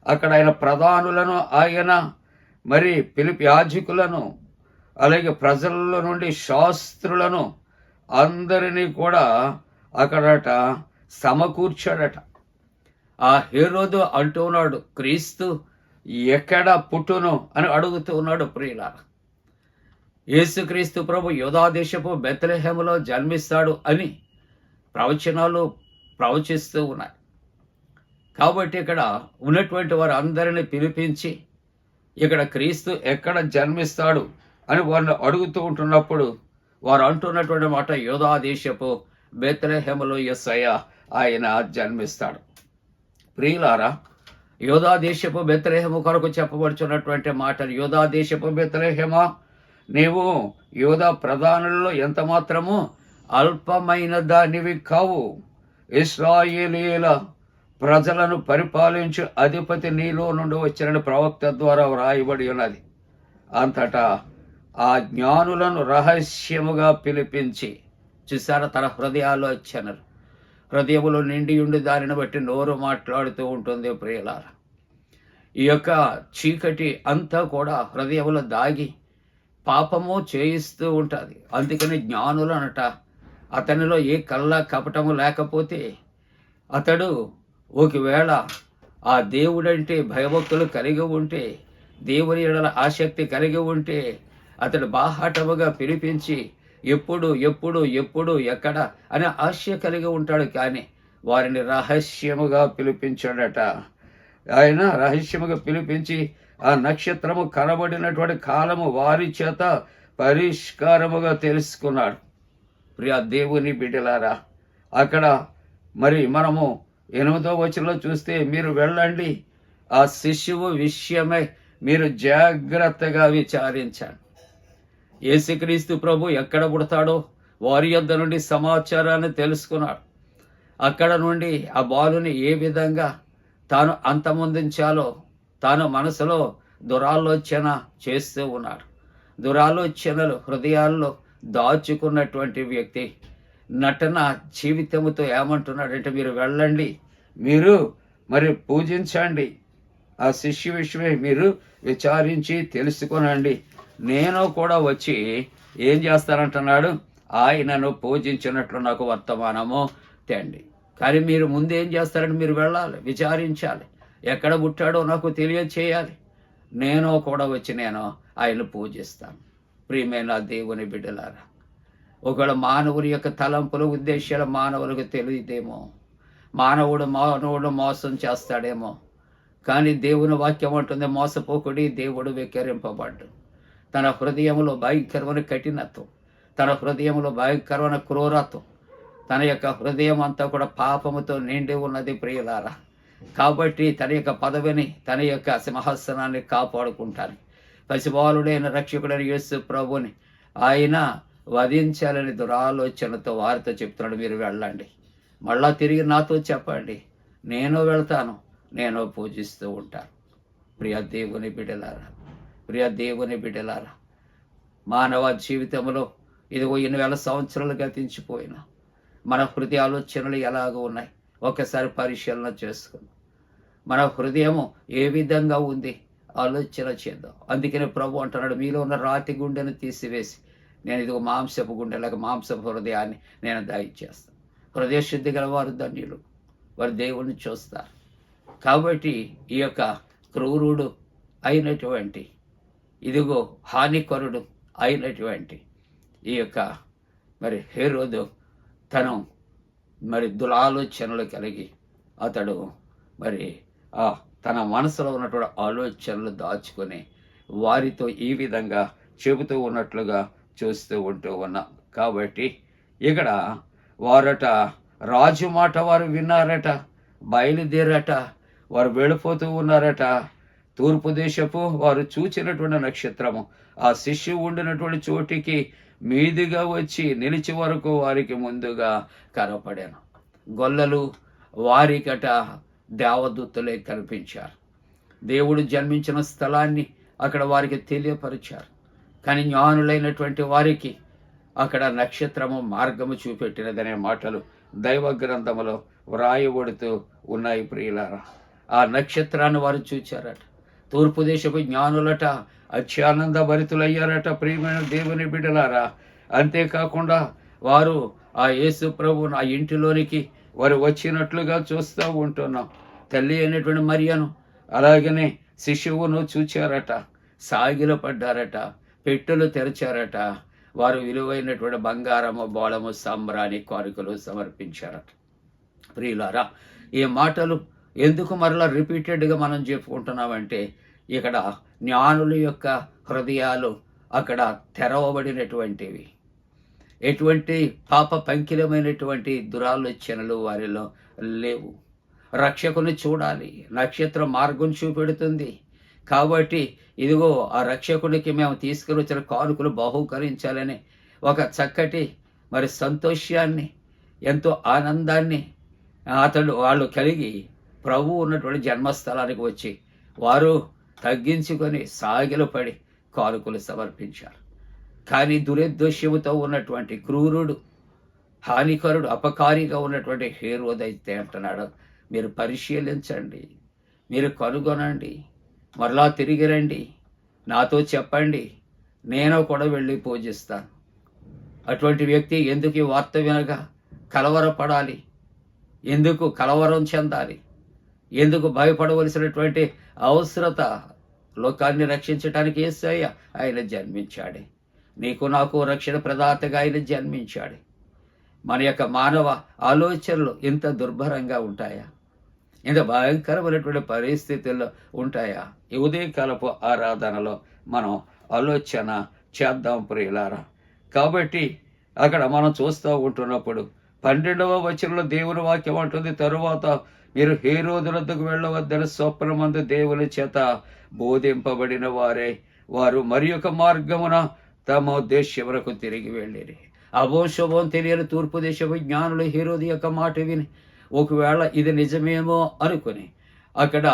అక్కడ ఆయన ప్రధానులను, ఆయన మరి పిలిపి యాజకులను, అలాగే ప్రజల నుండి శాస్త్రులను అందరినీ కూడా అక్కడట సమకూర్చాడట. ఆ హేరోదు అంటూ ఉన్నాడు, క్రీస్తు ఎక్కడ పుట్టును అని అడుగుతూ ఉన్నాడు ప్రియులారా. యేసుక్రీస్తు ప్రభు యూదాదేశపు బెత్లెహేములో జన్మిస్తాడు అని ప్రవచనాలు ప్రవచిస్తూ ఉన్నాయి. కాబట్టి ఇక్కడ ఉన్నటువంటి వారు అందరినీ పిలిపించి ఇక్కడ క్రీస్తు ఎక్కడ జన్మిస్తాడు అని వారిని అడుగుతూ ఉంటున్నప్పుడు వారు అంటున్నటువంటి మాట, యూదాదేశపు బెత్లెహేములో యేసయ్య ఆయన జన్మిస్తాడు. ప్రియులారా, యూదాదేశపు బెత్లెహేము కొరకు చెప్పబడుచున్నటువంటి మాటలు, యూదాదేశపు బెత్లెహేమా, నీవు యూదా ప్రధానులలో ఎంత మాత్రము అల్పమైన దానివి కావు. ఇశ్రాయేలీయుల ప్రజలను పరిపాలించు అధిపతి నీలో నుండి వచ్చిన ప్రవక్త ద్వారా వ్రాయబడి ఉన్నది. అంతటా ఆ జ్ఞానులను రహస్యముగా పిలిపించి, చూసారా, తన హృదయాలోచనలు, హృదయములో నిండి ఉండి దానిని బట్టి నోరు మాట్లాడుతూ ఉంటుంది ప్రియులారా. ఈ యొక్క చీకటి అంతా కూడా హృదయములో దాగి పాపము చేయిస్తూ ఉంటుంది. అందుకని జ్ఞానులు అనట, అతనిలో ఏ కళ్ళ కపటము లేకపోతే అతడు ఒకవేళ ఆ దేవుడంటే భయభక్తులు కలిగి ఉంటే, దేవుని ఎడల ఆసక్తి కలిగి ఉంటే అతడు బాహాటముగా పిలిపించి ఎప్పుడు ఎప్పుడు ఎప్పుడు ఎక్కడ అనే ఆశ కలిగి ఉంటాడు. కానీ వారిని రహస్యముగా పిలిపించాడట. ఆయన రహస్యముగా పిలిపించి ఆ నక్షత్రము కనబడినటువంటి కాలము వారి చేత పరిష్కారముగా తెలుసుకున్నాడు. ప్రియ దేవుని బిడ్డలారా, అక్కడ మరి మనము 8వ వచనంలో చూస్తే, మీరు వెళ్ళండి, ఆ శిశువు విషయమై మీరు జాగ్రత్తగా విచారించండి. యేసుక్రీస్తు ప్రభు ఎక్కడ పుడతాడో వారి యొద్ద నుండి సమాచారాన్ని తెలుసుకున్నాడు. అక్కడ నుండి ఆ బాలుని ఏ విధంగా తాను అంతమొందించాలో తాను మనసులో దురాలోచన చేస్తూ ఉన్నాడు. దురాలోచనలు హృదయాల్లో దాచుకున్నటువంటి వ్యక్తి నటన జీవితముతో ఏమంటున్నాడంటే, మీరు వెళ్ళండి, మీరు మరి పూజించండి, ఆ శిష్యు విషయమే మీరు విచారించి తెలుసుకొనండి, నేను కూడా వచ్చి ఏం చేస్తానంటున్నాడు, ఆయనను పూజించినట్లు నాకు వర్తమానము తేండి. కానీ మీరు ముందు ఏం చేస్తారంటే, మీరు వెళ్ళాలి, విచారించాలి, ఎక్కడ పుట్టాడో నాకు తెలియచేయాలి, నేను కూడా వచ్చి నేను ఆయన పూజిస్తాను. ప్రియమైన దేవుని బిడ్డలారా, ఒకవేళ మానవుని యొక్క తలంపులు ఉద్దేశాలు మానవులకు తెలియదేమో, మానవుడు మోసం చేస్తాడేమో, కానీ దేవుని వాక్యం అంటుంది, మోసపోకుడి, దేవుడు వెక్కిరింపబడ్డు. తన హృదయంలో భయంకరమైన కఠినత్వం, తన హృదయంలో భయంకరమైన క్రూరత్వం, తన యొక్క హృదయం అంతా కూడా పాపముతో నిండి ఉన్నది ప్రియులారా. కాబట్టి తన యొక్క పదవిని, తన యొక్క సింహాసనాన్ని కాపాడుకుంటాను. పసిబాలుడైన రక్షకుడైన యేసు ప్రభుని ఆయన వధించాలని దురాలోచనతో వారితో చెప్తున్నాడు, మీరు వెళ్ళండి, మళ్ళా తిరిగి నాతో చెప్పండి, నేను వెళ్తాను, నేను పూజిస్తూ ఉంటాను. ప్రియ దేవుని బిడ్డలారా, ప్రియ దేవుని బిడ్డలారా, మానవ జీవితంలో ఇదిగో 8,000 సంవత్సరాలు గతించిపోయినా మన హృదయ ఆలోచనలు ఎలాగ ఉన్నాయి ఒకసారి పరిశీలన చేసుకుందాం. మన హృదయము ఏ విధంగా ఉంది ఆలోచన చేద్దాం. అందుకనే ప్రభు అంటున్నాడు, మీలో ఉన్న రాతి గుండెను తీసివేసి నేను ఇదిగో మాంసపు గుండెలకు మాంసపు హృదయాన్ని నేను దయచేస్తాను. హృదయ శుద్ధి గల వారు ధన్యులు, వారు దేవుణ్ణి చూస్తారు. కాబట్టి ఈ యొక్క క్రూరుడు అయినటువంటి ఇదిగో హానికరుడు అయినటువంటి ఈ యొక్క మరి హేరోదు తను మరి దురాలోచనలు కలిగి అతడు మరి తన మనసులో ఉన్నటువంటి ఆలోచనలు దాచుకొని వారితో ఈ విధంగా చెబుతూ ఉన్నట్లుగా చూస్తూ ఉంటూ ఉన్నాం. కాబట్టి ఇక్కడ వారట రాజు మాట వారు విన్నారట, బయలుదేరట, వారు వెళ్ళిపోతూ ఉన్నారట. తూర్పు దేశపు వారు చూచినటువంటి నక్షత్రము ఆ శిశువు ఉండినటువంటి చోటికి మీదుగా వచ్చి నిలిచి వరకు వారికి ముందుగా కనపడాను. గొల్లలు వారికట దేవదూతలే కనిపించారు. దేవుడు జన్మించిన స్థలాన్ని అక్కడ వారికి తెలియపరిచారు. కానీ జ్ఞానులైనటువంటి వారికి అక్కడ నక్షత్రము మార్గము చూపెట్టినదనే మాటలు దైవ గ్రంథములో వ్రాయబడుతూ ఉన్నాయి ప్రియులారా. ఆ నక్షత్రాన్ని వారు చూచారట. తూర్పు దేశపు జ్ఞానులట అత్యానంద భరితులయ్యారట ప్రియమైన దేవుని బిడ్డలారా. అంతేకాకుండా వారు ఆ యేసు ప్రభువును ఆ ఇంటిలోనికి వారు వచ్చినట్లుగా చూస్తూ ఉంటున్నాం. తల్లి అయినటువంటి మరియను అలాగనే శిశువును చూచారట, సాగిల పడ్డారట, పెట్టెలు తెరచారట. వారు విలువైనటువంటి బంగారము, బోళము, సాంబ్రాణి కానుకలు సమర్పించారట. ప్రియులారా, ఈ మాటలు ఎందుకు మరలా రిపీటెడ్గా మనం చెప్పుకుంటున్నామంటే, ఇక్కడ జ్ఞానుల యొక్క హృదయాలు అక్కడ తెరవబడినటువంటివి. ఎటువంటి పాప పంకిలమైనటువంటి దురాలోచనలు వారిలో లేవు. రక్షకుని చూడాలి, నక్షత్ర మార్గం చూపెడుతుంది. కాబట్టి ఇదిగో ఆ రక్షకునికి మేము తీసుకుని వచ్చిన కానుకలు బహూకరించాలని ఒక చక్కటి మరి సంతోషాన్ని, ఎంతో ఆనందాన్ని వాళ్ళు కలిగి ప్రభు ఉన్నటువంటి జన్మస్థలానికి వచ్చి వారు తగ్గించుకొని సాగిలపడి కానుకలు సమర్పించారు. కానీ దురుద్దేశ్యముతో ఉన్నటువంటి క్రూరుడు, హానికరుడు, అపకారిగా ఉన్నటువంటి హేరోదు అయితే అంటున్నాడు, మీరు పరిశీలించండి, మీరు కనుగొనండి, మరలా తిరిగి రండి, నాతో చెప్పండి, నేను కూడా వెళ్ళి పూజిస్తాను. అటువంటి వ్యక్తి ఎందుకు ఈ వార్త వినగా కలవరపడాలి? ఎందుకు కలవరం చెందాలి? ఎందుకు భయపడవలసినటువంటి అవసరత? లోకాన్ని రక్షించడానికి యేసయ్య ఆయన జన్మించాడు. నీకు నాకు రక్షణ ప్రదాతగా ఆయన జన్మించాడు. మన యొక్క మానవ ఆలోచనలు ఇంత దుర్భరంగా ఉంటాయా? ఇంత భయంకరమైనటువంటి పరిస్థితుల్లో ఉంటాయా? ఈ ఉదయకాలపు ఆరాధనలో మనం ఆలోచన చేద్దాం ప్రియులారా. కాబట్టి అక్కడ మనం చూస్తూ ఉంటున్నప్పుడు 12వ వచనంలో దేవుని వాక్యం అంటుంది, తరువాత మీరు హేరోదు వద్దకు వెళ్ళవద్దని స్వప్నమందు దేవుని చేత బోధింపబడిన వారు మరి ఒక మార్గమున తమ ఉద్దేశ్యమునకు తిరిగి వెళ్ళిరి. అభోశుభం తెలియని తూర్పు దేశపు జ్ఞానులు హేరోదు యొక్క మాట విని ఒకవేళ ఇది నిజమేమో అనుకుని అక్కడ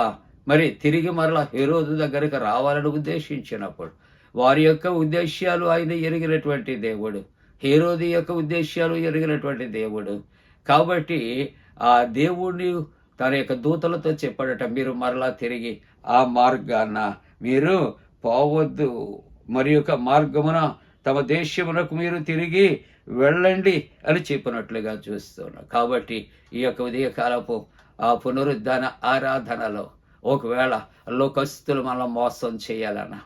మరి తిరిగి మరలా హేరోదు దగ్గరకు రావాలని ఉద్దేశించినప్పుడు వారి యొక్క ఉద్దేశ్యాలు ఆయన ఎరిగినటువంటి దేవుడు, హేరోదు యొక్క ఉద్దేశ్యాలు ఎరిగినటువంటి దేవుడు. కాబట్టి ఆ దేవుడిని తన యొక్క దూతలతో చెప్పాడట, మీరు మరలా తిరిగి ఆ మార్గాన మీరు పోవద్దు, మరి యొక్క మార్గమున తమ దేశమునకు మీరు తిరిగి వెళ్ళండి అని చెప్పినట్లుగా చూస్తున్నాం. కాబట్టి ఈ యొక్క ఉదయకాలపు ఆ పునరుద్ధాన ఆరాధనలో ఒకవేళ లోకస్తులు మనం మోసం చేయాలన్నా,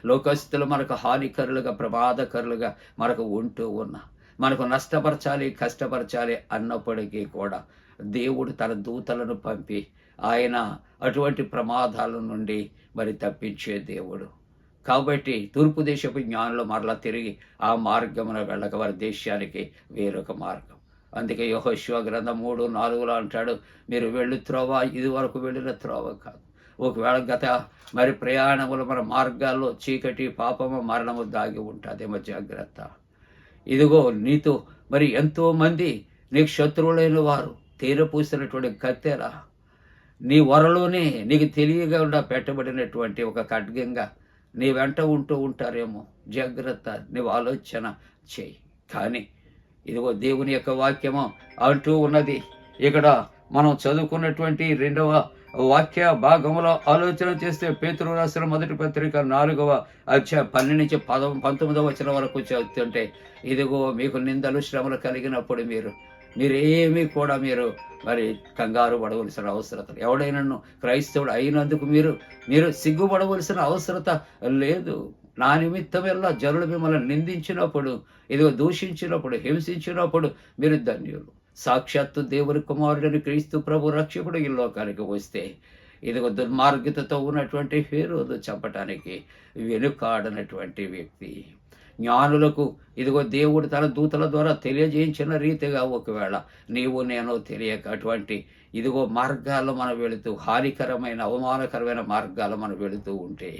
లోకస్తులు మనకు హానికరులుగా ప్రమాదకరులుగా మనకు ఉంటూ ఉన్నా, మనకు నష్టపరచాలి కష్టపరచాలి అన్నప్పటికీ కూడా దేవుడు తన దూతలను పంపి ఆయన అటువంటి ప్రమాదాల నుండి మరి తప్పించే దేవుడు. కాబట్టి తూర్పు దేశపు జ్ఞానులు మరలా తిరిగి ఆ మార్గమున వెళ్ళక వారి దేశానికి వేరొక మార్గం. అందుకే యెహోషువ గ్రంథం 3:4 అంటాడు, మీరు వెళ్ళు త్రోవ ఇది వరకు వెళ్ళిన త్రోవ కాదు. ఒకవేళ గత మరి ప్రయాణములు మన మార్గాల్లో చీకటి పాపము మరణము దాగి ఉంటుందేమో జాగ్రత్త. ఇదిగో నీతో మరి ఎంతో మంది నీకు శత్రువులైన వారు తీరపూసినటువంటి కత్తెర నీ వరలోనే నీకు తెలియకుండా పెట్టబడినటువంటి ఒక ఖడ్గంగా నీ వెంట ఉంటూ ఉంటారేమో. జాగ్రత్త, నీవు ఆలోచన చేయి. కానీ ఇదిగో దేవుని యొక్క వాక్యము అంటూ ఉన్నది. ఇక్కడ మనం చదువుకున్నటువంటి 2వ వాక్య భాగంలో ఆలోచన చేస్తే పేతురు రాసిన మొదటి పత్రిక 4వ అధ్యాయం 12 నుంచి 19వ వచనం వరకు చదువుతుంటే, ఇదిగో మీకు నిందలు శ్రమలు కలిగినప్పుడు మీరేమీ కూడా మరి కంగారు పడవలసిన అవసరత, ఎవడైనాను క్రైస్తవుడు అయినందుకు మీరు సిగ్గుపడవలసిన అవసరత లేదు. నా నిమిత్తమెల్లా జనులు మిమ్మల్ని నిందించినప్పుడు, ఇదిగో దూషించినప్పుడు, హింసించినప్పుడు మీరు ధన్యులు. సాక్షాత్తు దేవుని కుమారుడని క్రీస్తు ప్రభు రక్షకుడు ఈ లోకానికి వస్తే ఇదిగో దుర్మార్గతతో ఉన్నటువంటి హేరోదు చంపటానికి వెనుకాడనటువంటి వ్యక్తి. జ్ఞానులకు ఇదిగో దేవుడు తన దూతల ద్వారా తెలియజేయించిన రీతిగా ఒకవేళ నీవు నేను తెలియక అటువంటి ఇదిగో మార్గాల్లో మనం వెళుతూ హానికరమైన అవమానకరమైన మార్గాలు మనం వెళుతూ ఉంటే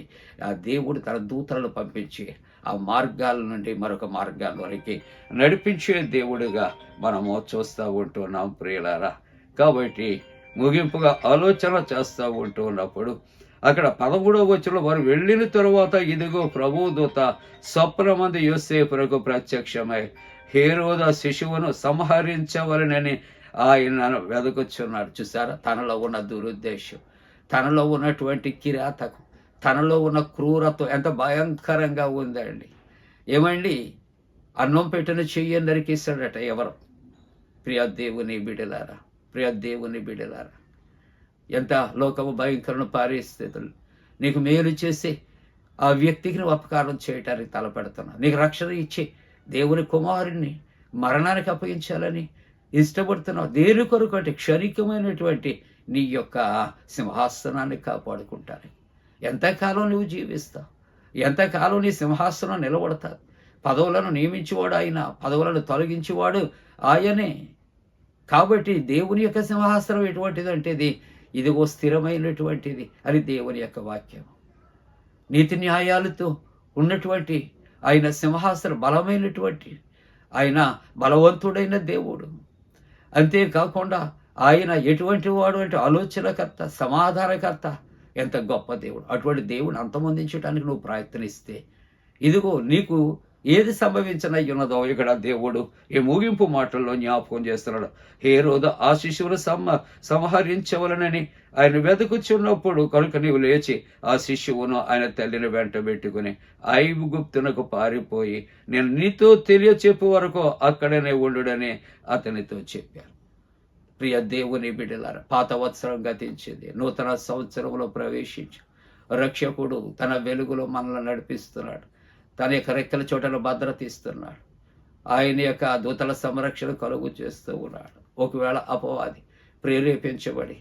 ఆ దేవుడు తన దూతలను పంపించి ఆ మార్గాల నుండి మరొక మార్గాల్లోనికి నడిపించే దేవుడిగా మనము చూస్తూ ఉంటున్నాం ప్రియులారా. కాబట్టి ముగింపుగా ఆలోచన చేస్తూ ఉంటూ ఉన్నప్పుడు అక్కడ 13వ వచనంలో వారు వెళ్ళిన తరువాత ఇదిగో ప్రభువు దూత స్వప్నమందు యోసేపునకు ప్రత్యక్షమై హేరోదు శిశువును సంహరించవలనని ఆయనను వెదకుచున్నాడు. చూసారా, తనలో ఉన్న దురుద్దేశం, తనలో ఉన్నటువంటి కిరాతకం, తనలో ఉన్న క్రూరత్వం ఎంత భయంకరంగా ఉందండి. ఏమండి, అన్నం పెట్టిన చెయ్యి నరికేశాడట ఎవరు? ప్రియ దేవుని బిడ్డలారా, ప్రియ దేవుని బిడ్డలారా, ఎంత లోకము భయంకరమైన పరిస్థితులు. నీకు మేలు చేసి ఆ వ్యక్తికి నువ్వు అపకారం చేయటానికి తలపెడుతున్నావు. నీకు రక్షణ ఇచ్చి దేవుని కుమారుణ్ణి మరణానికి అప్పగించాలని ఇష్టపడుతున్నావు. దేని కొరకు అంటే క్షణికమైనటువంటి నీ యొక్క సింహాసనాన్ని కాపాడుకుంటాను. ఎంతకాలం నువ్వు జీవిస్తావు? ఎంతకాలం నీ సింహాసనం నిలబడతావు? పదవులను నియమించేవాడు ఆయన, పదవులను తొలగించేవాడు ఆయనే. కాబట్టి దేవుని యొక్క సింహాసనం ఎటువంటిదంటే ఇదిగో స్థిరమైనటువంటిది అని దేవుని యొక్క వాక్యం. నీతి న్యాయాలతో ఉన్నటువంటి ఆయన సింహాసనం బలమైనటువంటి, ఆయన బలవంతుడైన దేవుడు. అంతేకాకుండా ఆయన ఎటువంటి వాడు అంటే ఆలోచనకర్త, సమాధానకర్త. ఎంత గొప్ప దేవుడు! అటువంటి దేవుని అంతమొందించడానికి నువ్వు ప్రయత్నిస్తే ఇదిగో నీకు ఏది సంభవించనై ఉన్నదో ఇక్కడ దేవుడు ఈ ముగింపు మాటల్లో జ్ఞాపకం చేస్తున్నాడు. హేరోదు ఆ శిశువును సంహరించవలనని ఆయన వెతుకుచున్నప్పుడు కనుక నీవు లేచి ఆ శిశువును ఆయన తల్లిని వెంట పెట్టుకుని ఐగుప్తునకు పారిపోయి నేను నీతో తెలియచెప్పు వరకు అక్కడనే ఉండుడని అతనితో చెప్పారు. ప్రియ దేవుని బిడ్డలారా, పాత వత్సరం గతించింది, నూతన సంవత్సరంలో ప్రవేశించు. రక్షకుడు తన వెలుగులో మనల్ని నడిపిస్తున్నాడు, తన యొక్క రెక్కల చోటలో భద్రత ఇస్తున్నాడు. ఆయన యొక్క దూతల సంరక్షణ కలుగు చేస్తూ ఉన్నాడు. ఒకవేళ అపవాది ప్రేరేపించబడి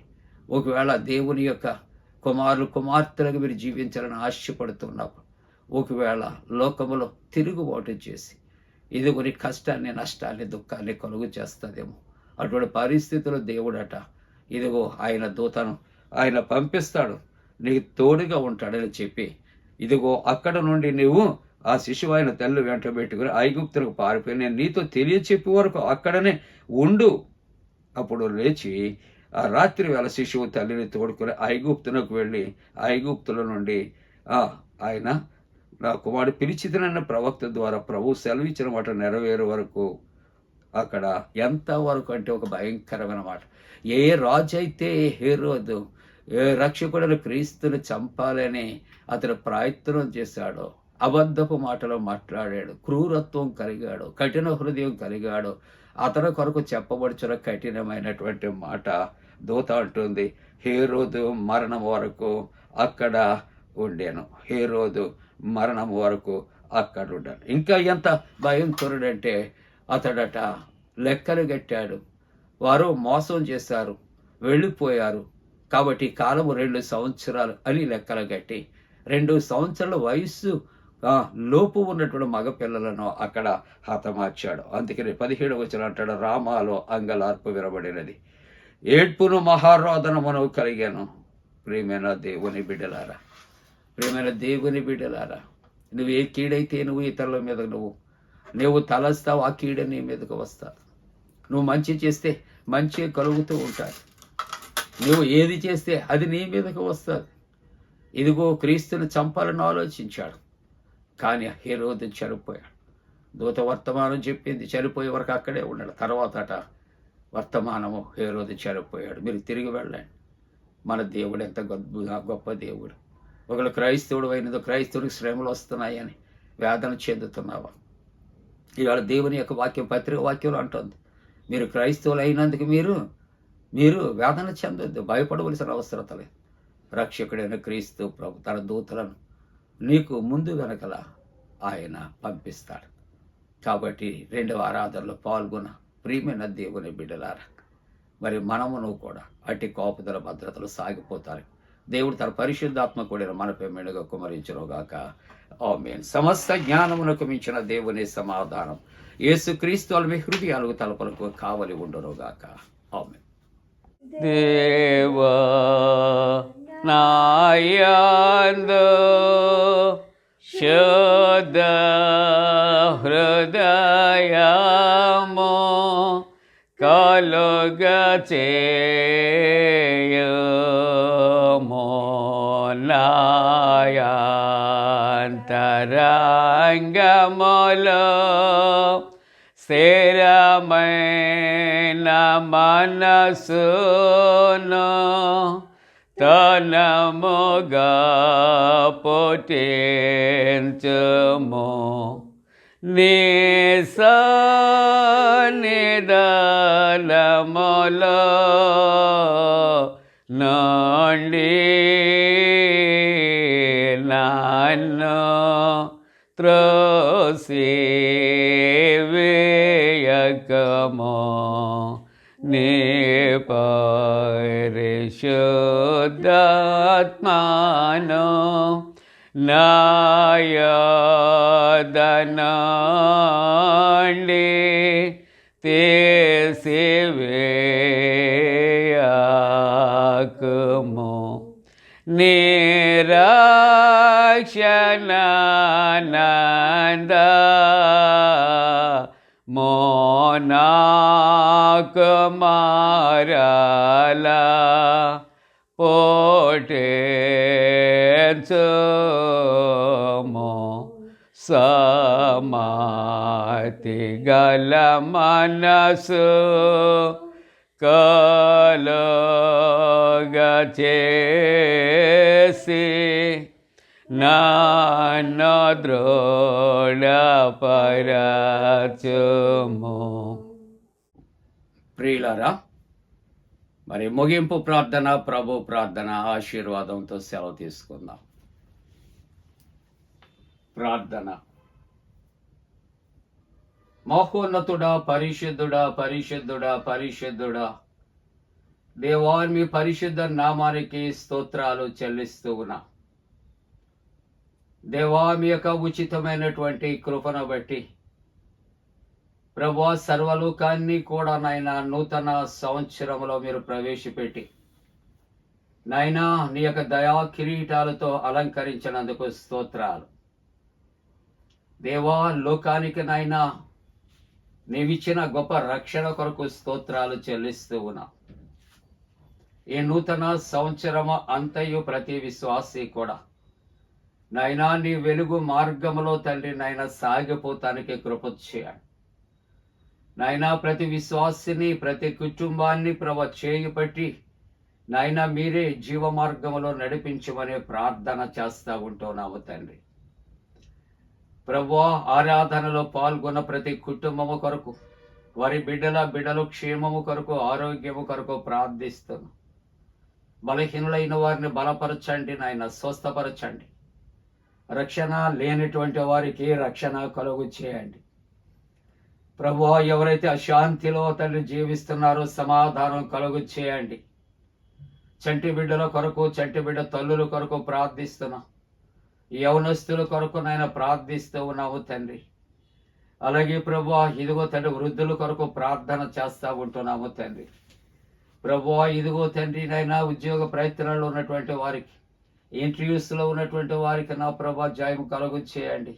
ఒకవేళ దేవుని యొక్క కుమార్తెలకు మీరు జీవించాలని ఆశపడుతున్నప్పుడు ఒకవేళ లోకములో తిరుగుబాటు చేసి ఇదిగోని కష్టాన్ని నష్టాన్ని దుఃఖాన్ని కలుగు చేస్తుందేమో అటువంటి పరిస్థితుల్లో దేవుడట ఇదిగో ఆయన దూతను ఆయన పంపిస్తాడు, నీకు తోడుగా ఉంటాడని చెప్పి ఇదిగో అక్కడ నుండి నువ్వు ఆ శిశువు ఆయన తల్లి వెంట పెట్టుకుని ఐగుప్తులకు పారిపోయి నేను నీతో తెలియచెప్పే వరకు అక్కడనే ఉండు. అప్పుడు లేచి ఆ రాత్రి వేళ శిశువు తల్లిని తోడుకొని ఐగుప్తునకు వెళ్ళి ఐగుప్తుల నుండి ఆయన నా కుమారుడు పిలిచిదనన్న ప్రవక్త ద్వారా ప్రభు సెలవిచ్చిన మాట నెరవేరు వరకు అక్కడ ఎంతవరకు అంటే ఒక భయంకరమైన మాట. ఏ రాజు అయితే హేరోదు రక్షకుడైన క్రీస్తుని చంపాలని అతను ప్రయత్నం చేశాడో, అబద్ధపు మాటలు మాట్లాడాడు, క్రూరత్వం కలిగాడు, కఠిన హృదయం కలిగాడు, అతని కొరకు చెప్పబడుచున్న కఠినమైనటువంటి మాట దూత అంటుంది హేరోదు మరణం వరకు అక్కడ ఉండేను. హేరోదు మరణం వరకు అక్కడ ఉండాను. ఇంకా ఎంత భయంకరుడంటే అతడట లెక్కలు కట్టాడు, వారు మోసం చేశారు, వెళ్ళిపోయారు కాబట్టి కాలము 2 సంవత్సరాలు అని లెక్కలు కట్టి 2 సంవత్సరాల వయస్సు లోపు ఉన్నటువంటి మగపిల్లలను అక్కడ హతమార్చాడు. అందుకని 17వ వచనం అంటాడు, రామాలో అంగలార్పు వినబడినది, ఏడ్పును మహారోదనమును కలిగాను. ప్రియమైన దేవుని బిడ్డలారా, ప్రియమైన దేవుని బిడ్డలారా, నువ్వు ఏ కీడైతే నువ్వు ఇతరుల మీద నువ్వు తలస్తావు, ఆ కీడ నీ మీదకు వస్తావు. నువ్వు మంచి చేస్తే మంచి కలుగుతూ ఉంటాడు, నువ్వు ఏది చేస్తే అది నీ మీదకు వస్తుంది. ఇదిగో క్రీస్తుని చంపాలని ఆలోచించాడు, కానీ హేరోదు చనిపోయాడు. దూత వర్తమానం చెప్పింది చనిపోయే వరకు అక్కడే ఉన్నాడు. తర్వాత వర్తమానము హేరోదు చనిపోయాడు. మీరు తిరిగి వెళ్ళండి. మన దేవుడు ఎంత గొప్ప దేవుడు. ఒకళ్ళు క్రైస్తవుడు అయినదో క్రైస్తవుడికి శ్రమలు వస్తున్నాయని వేదన చెందుతున్నావా? ఇవాళ దేవుని యొక్క వాక్యం పత్రిక వాక్యంలో అంటుంది, మీరు క్రైస్తవులు అయినందుకు మీరు వేదన చెందొద్దు, భయపడవలసిన అవసరం లేదు. రక్షకుడైన క్రీస్తు ప్రభు తన దూతలను నీకు ముందు వెనకల ఆయన పంపిస్తాడు. కాబట్టి 2వ ఆరాధనలో పాల్గొన్న ప్రియమైన దేవుని బిడ్డలారా, మరి మనమును కూడా అట్టి కాపుదల భద్రతలు సాగిపోతారు. దేవుడు తన పరిశుద్ధాత్మ కూడిన మనపై మెండుగా కుమరించునుగాక. ఆమేన్. సమస్త జ్ఞానమునకు మించిన దేవుని సమాధానం యేసుక్రీస్తు మీ హృదయాలకు తలపలకు కావలి ఉండునుగాక. ఆమేన్. దేవా నాయందు శుద్ధ హృదయము కలుగ చేయము, నాయంతరంగములో స్థిరమైన మనసును తనముగా పుట్టించుము, నీ సన్నిధానములో నుండి నన్ను త్రోసివేయకము, నీ పరిశుద్ధాత్మను నాయదనండి తీసివేయకము, నిరక్షణానంద మోనాకుమారలా పోటెంచుము, సమాతి గల మనసు కలుగ చేసి నన్ను దృఢపరచుము. ప్రియులారా, మరి ముగింపు ప్రార్థన, ప్రభు ప్రార్థన ఆశీర్వాదంతో సెలవు తీసుకుందాం. ప్రార్థన. మహోన్నతుడా, పరిశుద్ధుడా, పరిశుద్ధుడా, పరిశుద్ధుడా, దేవా మీ పరిశుద్ధ నామానికి స్తోత్రాలు చెల్లిస్తూ ఉన్నా. దేవా మీ యొక్క ఉచితమైనటువంటి కృపను బట్టి ప్రభువా సర్వలోకాన్ని కూడా నాయన నూతన సంవత్సరంలో మీరు ప్రవేశపెట్టి నాయనా నీ యొక్క దయా కిరీటాలతో అలంకరించినందుకు స్తోత్రాలు. దేవా లోకానికి నాయనా నీవిచ్చిన గొప్ప రక్షణ కొరకు స్తోత్రాలు చెల్లిస్తూ ఉన్నా. ఈ నూతన సంవత్సరము అంతయు ప్రతి విశ్వాసి కూడా నాయనా నీ వెలుగు మార్గములో తండ్రి నాయన సాగిపోతానికి కృప చేయండి. నాయనా ప్రతి విశ్వాసిని ప్రతి కుటుంబాన్ని చేయి పట్టి నాయనా మీరే జీవ మార్గములో నడిపించమని ప్రార్థన చేస్తూ ఉంటున్నాము తండ్రి. ప్రభువా ఆరాధనలో పాల్గొన్న ప్రతి కుటుంబము కొరకు వారి బిడ్డలు క్షేమము కొరకు ఆరోగ్యము కొరకు ప్రార్థిస్తున్నాం. బలహీనులైన వారిని బలపరచండి నాయన, స్వస్థపరచండి. రక్షణ లేనటువంటి వారికి రక్షణ కలుగు చేయండి. ప్రభువా ఎవరైతే అశాంతిలో తండ్రి జీవిస్తున్నారో సమాధానం కలుగు చేయండి. చంటి బిడ్డల కొరకు, చంటి బిడ్డ తల్లుల కొరకు ప్రార్థిస్తున్నాం. యవనస్తుల కొరకు నాయన ప్రార్థిస్తూ ఉన్నాము తండ్రి. అలాగే ప్రభువా ఇదిగో తండ్రి వృద్ధుల కొరకు ప్రార్థన చేస్తూ ఉంటున్నాము తండ్రి. ప్రభువా ఇదిగో తండ్రి నాయన ఉద్యోగ ప్రయత్నాల్లో ఉన్నటువంటి వారికి, ఇంటర్వ్యూస్లో ఉన్నటువంటి వారికి నా ప్రభా జయం కలుగు చేయండి.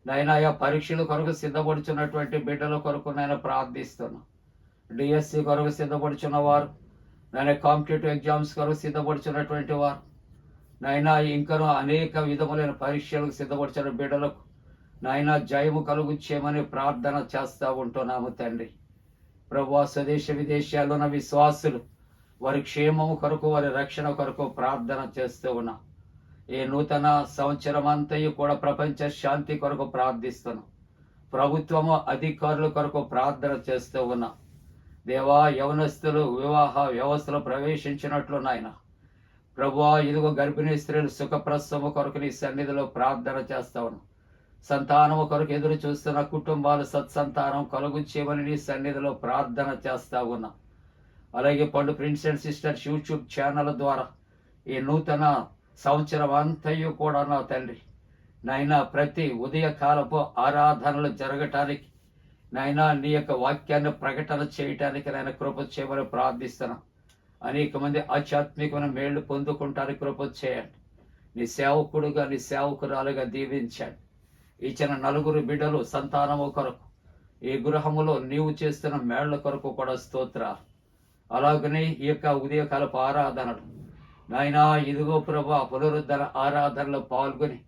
నాయన ఆయా పరీక్షల కొరకు సిద్ధపడుచున్నటువంటి బిడ్డల కొరకు నేను ప్రార్థిస్తున్నాను. డిఎస్సి కొరకు సిద్ధపడుచున్న వారు, నాయన కాంపిటేటివ్ ఎగ్జామ్స్ కొరకు సిద్ధపడుచున్నటువంటి వారు, నాయన ఇంకనూ అనేక విధములైన పరీక్షలకు సిద్ధపడుచున్న బిడ్డలకు నాయన జయము కలుగు చేయమని ప్రార్థన చేస్తూ ఉంటున్నాము తండ్రి. ప్రభువా స్వదేశ విదేశాల్లో ఉన్న విశ్వాసులు వారి క్షేమము కొరకు, వారి రక్షణ కొరకు ప్రార్థన చేస్తూ ఉన్నాం. ఈ నూతన సంవత్సరం అంతయు కూడా ప్రపంచ శాంతి కొరకు ప్రార్థిస్తున్నాం. ప్రభుత్వము అధికారుల కొరకు ప్రార్థన చేస్తూ ఉన్నాం. దేవా యవనస్తులు వివాహ వ్యవస్థలో ప్రవేశించినట్లు నాయన ప్రభువా ఇదిగో గర్భిణీ స్త్రీలు సుఖప్రసవము కొరకు నీ సన్నిధిలో ప్రార్థన చేస్తా ఉన్నాం. సంతానము కొరకు ఎదురు చూస్తున్న కుటుంబాలు సత్సంతానం కలుగు చేయమని నీ సన్నిధిలో ప్రార్థన చేస్తా ఉన్నాం. అలాగే పండు prince and sisters YouTube channel ద్వారా ఈ నూతన సంవత్సరం అంతయు కూడా నా తండ్రి నాయన ప్రతి ఉదయకాలపు ఆరాధనలు జరగటానికి నాయన నీ యొక్క వాక్యాన్ని ప్రకటన చేయటానికి నాయన కృప చేయమని ప్రార్థిస్తున్నాం. అనేక మంది ఆధ్యాత్మికమైన మేళ్లు పొందుకుంటానికి కృప చేయండి. నీ సేవకుడుగా, నీ సేవకురాలుగా దీవించండి. ఇచ్చిన నలుగురు బిడ్డలు సంతానము కొరకు, ఈ గృహములో నీవు చేస్తున్న మేళ్ల కొరకు కూడా స్తోత్రాలు. అలాగనే ఈ యొక్క ఉదయకాలపు ఆరాధనలు నాయనా ఇదిగో ప్రభా పునరుద్ధరణ ఆరాధనలో పాల్గొని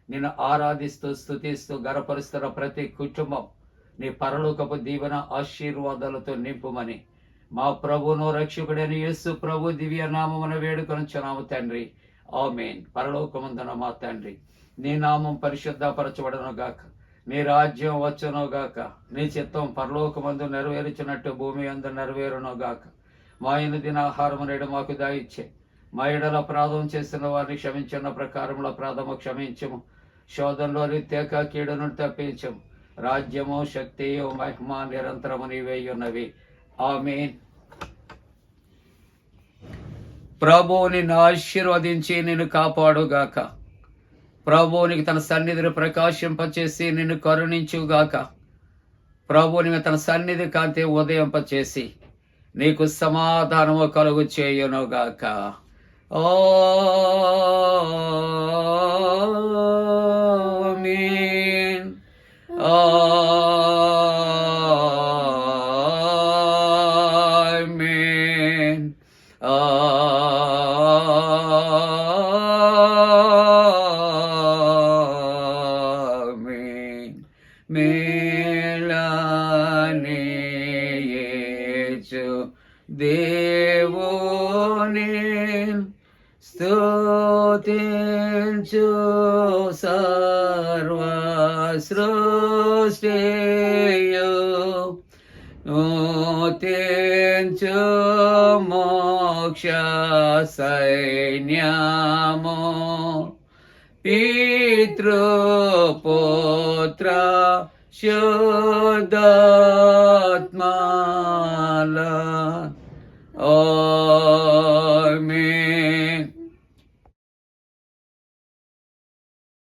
నిన్ను ఆరాధిస్తూ స్తుతిస్తూ గర్వపరుస్తున్న ప్రతి కుటుంబం నీ పరలోకపు దీవెన ఆశీర్వాదాలతో నింపుమని మా ప్రభువును రక్షకుడైన యేసు ప్రభు దివ్య నామమున వేడుకొనుచున్నాము తండ్రి. ఆమేన్. పరలోకమందున మా తండ్రి, నీ నామం పరిశుద్ధపరచబడును గాక, నీ రాజ్యం వచ్చును గాక, నీ చిత్తం పరలోకమందు నెరవేర్చినట్టు భూమి అందు నెరవేరును గాక. మా దిన ఆహారము నేడు మాకు దయచే, మా ఎడల అపరాధం చేసిన వారిని క్షమించిన ప్రకారంలో అపరాధము క్షమించము, శోధనలో తేక కీడును తప్పించము. రాజ్యము శక్తియు మహిమ నిరంతరము నీవే ఉన్నవి. ఆమేన్. ప్రభువు నిన్ను ఆశీర్వదించి నిన్ను కాపాడుగాక. ప్రభువు నీకు తన సన్నిధిని ప్రకాశింపచేసి నిన్ను కరుణించుగాక. ప్రభువు నీకు తన సన్నిధి కాంతి ఉదయింపచేసి నీకు సమాధానము కలుగు చేయునుగాక. ఆమేన్. ఆమేన్. ఆమేన్. మేలానే యేచు దేవుని స్తుతించు సర్వ సృష్టియు నూతించు మోక్ష సైన్యము పితృపుత్ర శుద్ధ